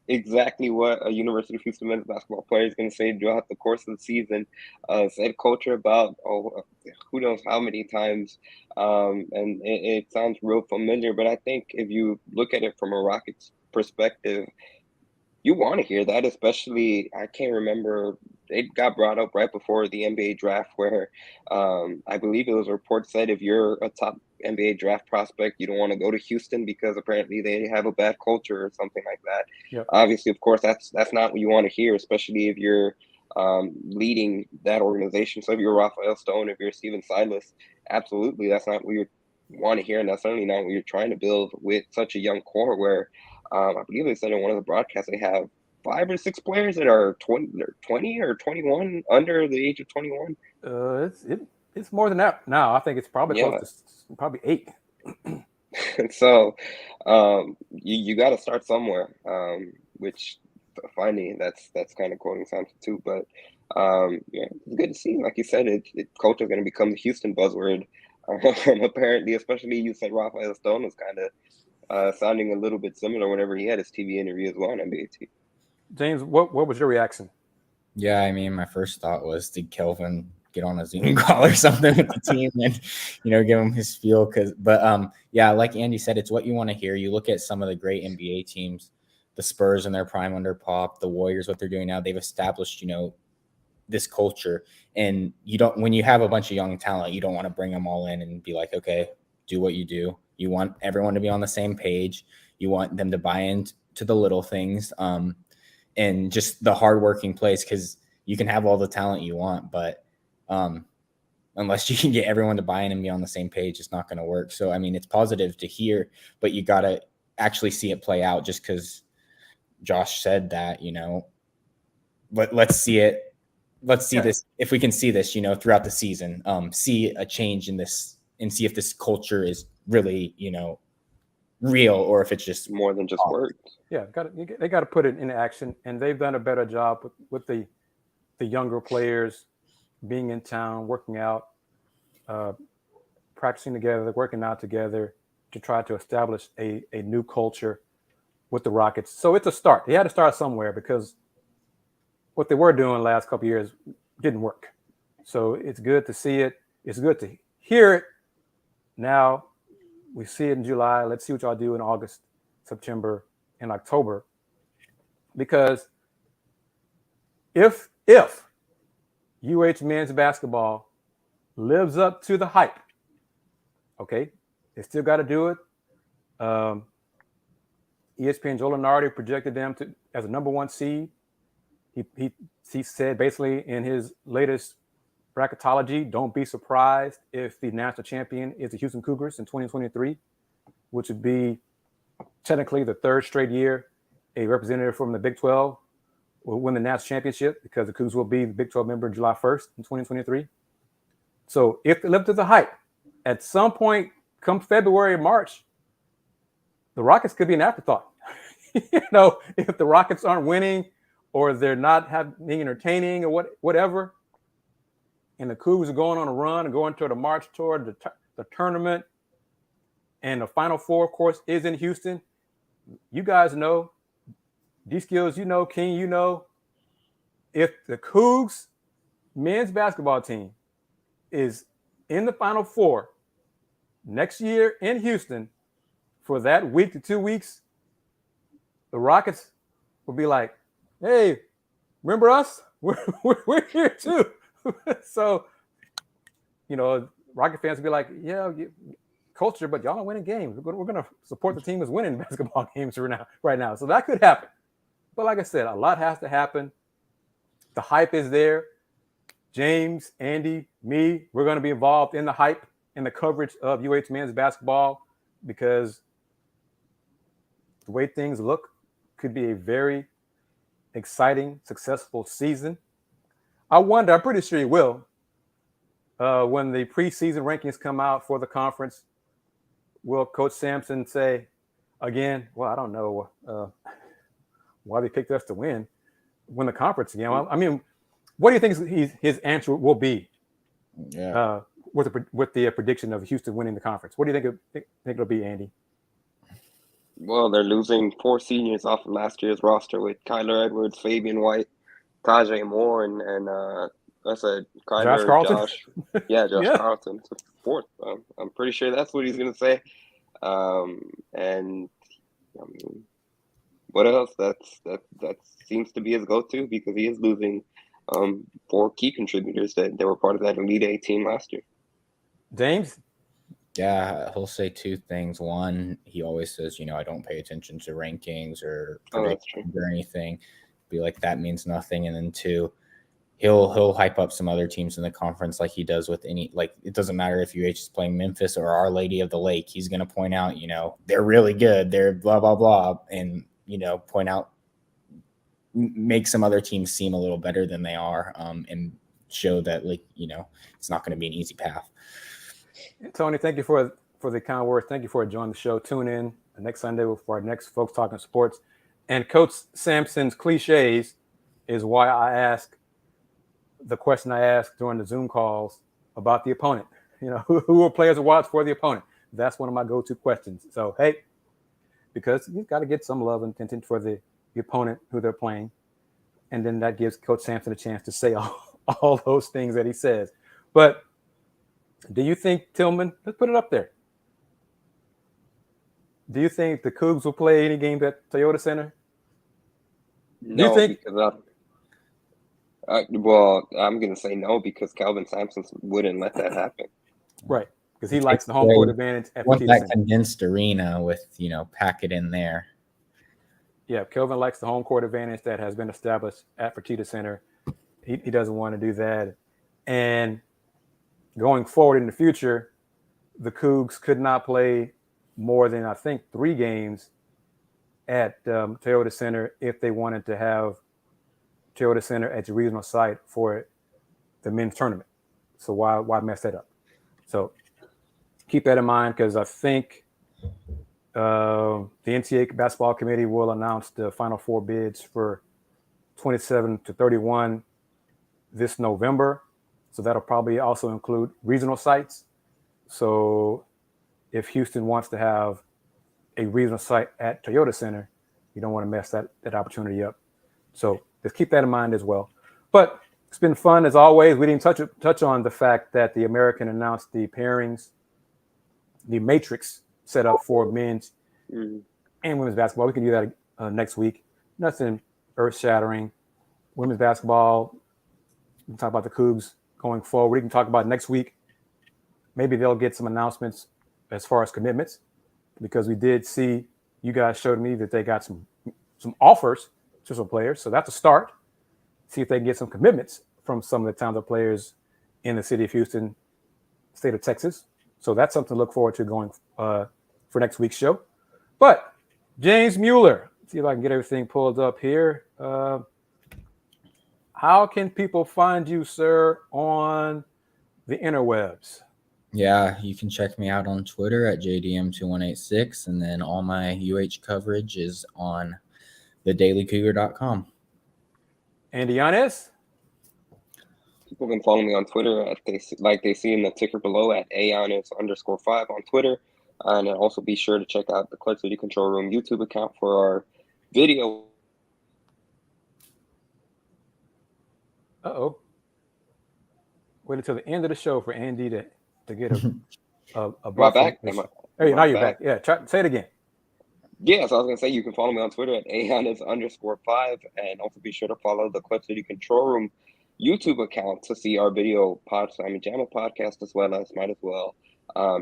exactly what a University of Houston men's basketball player is going to say throughout the course of the season. Said culture about who knows how many times, and it sounds real familiar. But I think if you look at it from a Rockets perspective, you want to hear that, especially I can't remember. It got brought up right before the NBA draft where I believe it was a report said if you're a top NBA draft prospect, you don't want to go to Houston because apparently they have a bad culture or something like that.
Yep.
Obviously, of course, that's not what you want to hear, especially if you're leading that organization. So if you're Raphael Stone, if you're Steven Silas, absolutely, that's not what you want to hear, and that's certainly not what you're trying to build with such a young core where I believe they said in one of the broadcasts they have 5 or 6 players that are 20 or 21 under the age of 21.
It's more than that now. I think it's probably close to probably 8.
So you got to start somewhere, which finally that's kind of quoting Samson too. But it's good to see. Like you said, culture is going to become the Houston buzzword. Apparently, especially you said Raphael Stone was kind of sounding a little bit similar whenever he had his TV interview as well on NBA TV.
James, what was your reaction?
Yeah, my first thought was, did Kelvin get on a Zoom call or something with the team and, give him his feel? But like Andy said, it's what you want to hear. You look at some of the great NBA teams, the Spurs in their prime under Pop, the Warriors, what they're doing now, they've established, this culture. And when you have a bunch of young talent, you don't want to bring them all in and be like, okay, do what you do. You want everyone to be on the same page. You want them to buy into the little things. And just the hardworking plays, because you can have all the talent you want, but unless you can get everyone to buy in and be on the same page, it's not going to work. So, it's positive to hear, but you got to actually see it play out. Just because Josh said that, let's see it. Let's see this. If we can see this, throughout the season, see a change in this and see if this culture is really, real or if it's just
more than just words.
Yeah, they got to put it in action, and they've done a better job with the younger players being in town, working out, practicing together, working out together to try to establish a new culture with the Rockets. So it's a start. They had to start somewhere because what they were doing the last couple of years didn't work. So it's good to see it. It's good to hear it. Now We see it in July. Let's see what y'all do in August, September, and October. Because if UH men's basketball lives up to the hype, okay, they still got to do it. ESPN Joe Lunardi projected them as a number 1 seed. He said basically in his latest bracketology, don't be surprised if the national champion is the Houston Cougars in 2023, which would be technically the 3rd straight year a representative from the Big 12 will win the national championship, because the Cougars will be the Big 12 member July 1st in 2023. So if they live to the hype, at some point come February or March, the Rockets could be an afterthought. If the Rockets aren't winning or they're not being entertaining or whatever, and the Cougars are going on a run and going toward the March toward the tournament, and the Final Four, of course, is in Houston. You guys know, D-Skills, King, if the Cougs men's basketball team is in the Final Four next year in Houston for that week to 2 weeks, the Rockets will be like, hey, remember us? We're here too. So, Rocket fans will be like, yeah, culture, but y'all are winning games. We're going to support the team that's winning basketball games right now. So that could happen. But like I said, a lot has to happen. The hype is there. James, Andy, me, we're going to be involved in the hype and the coverage of UH men's basketball, because the way things look could be a very exciting, successful season. I'm pretty sure you will. When the preseason rankings come out for the conference, will Coach Sampson say again, well, I don't know why they picked us to win the conference again? Well, I mean, what do you think his answer will be?
Yeah.
With the prediction of Houston winning the conference, what do you think it'll be, Andy?
Well, they're losing 4 seniors off of last year's roster with Kyler Edwards, Fabian White, Tajay Moore, and that's a Kyler,
Josh Carlton.
Josh Carlton. It's 4th. I'm pretty sure that's what he's gonna say. And I mean, what else? That seems to be his go-to, because he is losing 4 key contributors that were part of that Elite 8 team last year.
James?
Yeah, he'll say 2 things. One, he always says, I don't pay attention to rankings or predictions or anything. Be like, that means nothing. And then 2, he'll hype up some other teams in the conference like he does with it doesn't matter if UH is playing Memphis or Our Lady of the Lake. He's going to point out, they're really good. They're blah, blah, blah. And, point out, make some other teams seem a little better than they are, and show that, it's not going to be an easy path.
Tony, thank you for the kind words. Thank you for joining the show. Tune in next Sunday for our next Folks Talking Sports. And Coach Sampson's cliches is why I ask the question I asked during the Zoom calls about the opponent. Who are players to watch for the opponent? That's one of my go-to questions. So, hey, because you've got to get some love and attention for the opponent who they're playing. And then that gives Coach Sampson a chance to say all those things that he says. But do you think, Tillman, let's put it up there. Do you think the Cougs will play any games at Toyota Center?
No,
you think?
Because I'm going to say no, because Calvin Sampson wouldn't let that happen.
Right, because he likes the home court advantage at
Want
Fertitta
that
Center.
Condensed arena with, pack it in there.
Yeah, Kelvin likes the home court advantage that has been established at Fertitta Center. He doesn't want to do that. And going forward in the future, the Cougs could not play more than, I think, 3 games at Toyota Center if they wanted to have Toyota Center as a regional site for the men's tournament. So why mess that up? So keep that in mind, because I think the NCAA basketball committee will announce the Final Four bids for 27 to 31 this November. So that'll probably also include regional sites. So if Houston wants to have a regional site at Toyota Center, you don't want to mess that opportunity up. So just keep that in mind as well. But it's been fun as always. We didn't touch on the fact that the American announced the pairings, the matrix set up for men's
Mm-hmm.
and women's basketball. We can do that next week. Nothing earth-shattering. Women's basketball, we can talk about the Cougs going forward. We can talk about next week. Maybe they'll get some announcements as far as commitments, because we did see, you guys showed me that they got some offers to some players. So that's a start. See if they can get some commitments from some of the talented players in the city of Houston, state of Texas. So that's something to look forward to going for next week's show. But James Mueller, see if I can get everything pulled up here. How can people find you, sir, on the interwebs?
Yeah, you can check me out on Twitter at JDM2186, and then all my UH coverage is on thedailycougar.com.
And Yanez? People can follow me on Twitter at they see in the ticker below at @Yanez_5 on Twitter. And also be sure to check out the Clutch City Control Room YouTube account for our video.
Uh-oh. Wait until the end of the show for Andy to get a
My back?
Hey, now you're back. Yeah, say it again.
Yeah, so I was going to say you can follow me on Twitter at @Yanez_5, and also be sure to follow the Clutch City Control Room YouTube account to see our video Pawd, Slama, Jama podcast, as well as might as well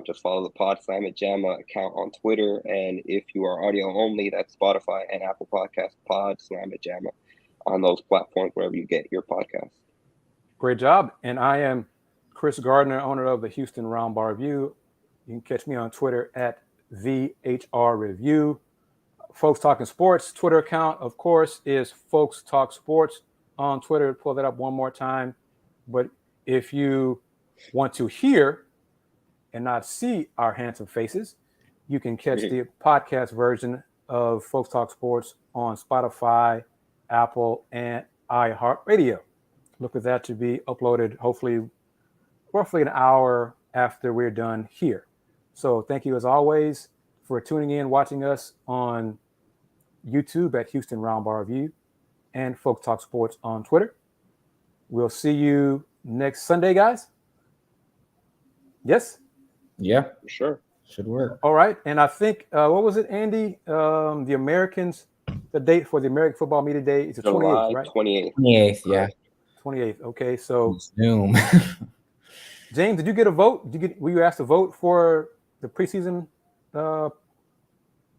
just follow the Pawd, Slama, Jama account on Twitter. And if you are audio only, that's Spotify and Apple Podcasts, Pawd, Slama, Jama on those platforms wherever you get your podcast.
Great job. And I am Kris Gardner, owner of the Houston Roundball Review. You can catch me on Twitter at VHRReview. Folks Talking Sports Twitter account, of course, is Folks Talk Sports on Twitter. Pull that up one more time. But if you want to hear and not see our handsome faces, you can catch the podcast version of Folks Talk Sports on Spotify, Apple, and iHeartRadio. Look for that to be uploaded, hopefully, roughly an hour after we're done here. So thank you, as always, for tuning in, watching us on YouTube at Houston Roundball Review and Folks Talk Sports on Twitter. We'll see you next Sunday, guys. Yes?
Yeah,
for sure.
Should work.
All right. And I think, what was it, Andy? The Americans, the date for the American Football Media Day is the 28th, right?
28th, yeah.
28th. Okay, so
Zoom.
James, did you get a vote? Were you asked to vote for the preseason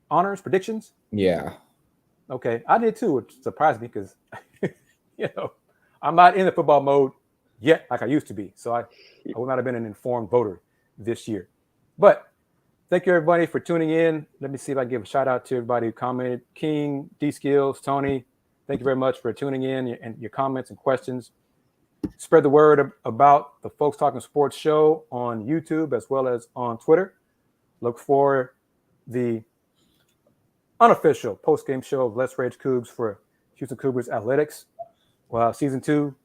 honors predictions?
Yeah.
Okay, I did too, which surprised me because I'm not in the football mode yet like I used to be. So I would not have been an informed voter this year. But thank you, everybody, for tuning in. Let me see if I can give a shout out to everybody who commented. King, D-Skills, Tony, thank you very much for tuning in and your comments and questions. Spread the word about the Folks Talking Sports show on YouTube as well as on Twitter. Look for the unofficial post-game show of Let's Rage Cougs for Houston Cougars Athletics. Well, season 2,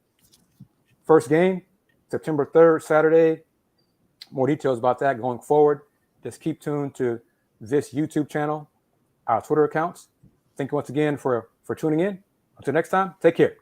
first game, September 3rd, Saturday. More details about that going forward. Just keep tuned to this YouTube channel, our Twitter accounts. Thank you once again for tuning in. Until next time, take care.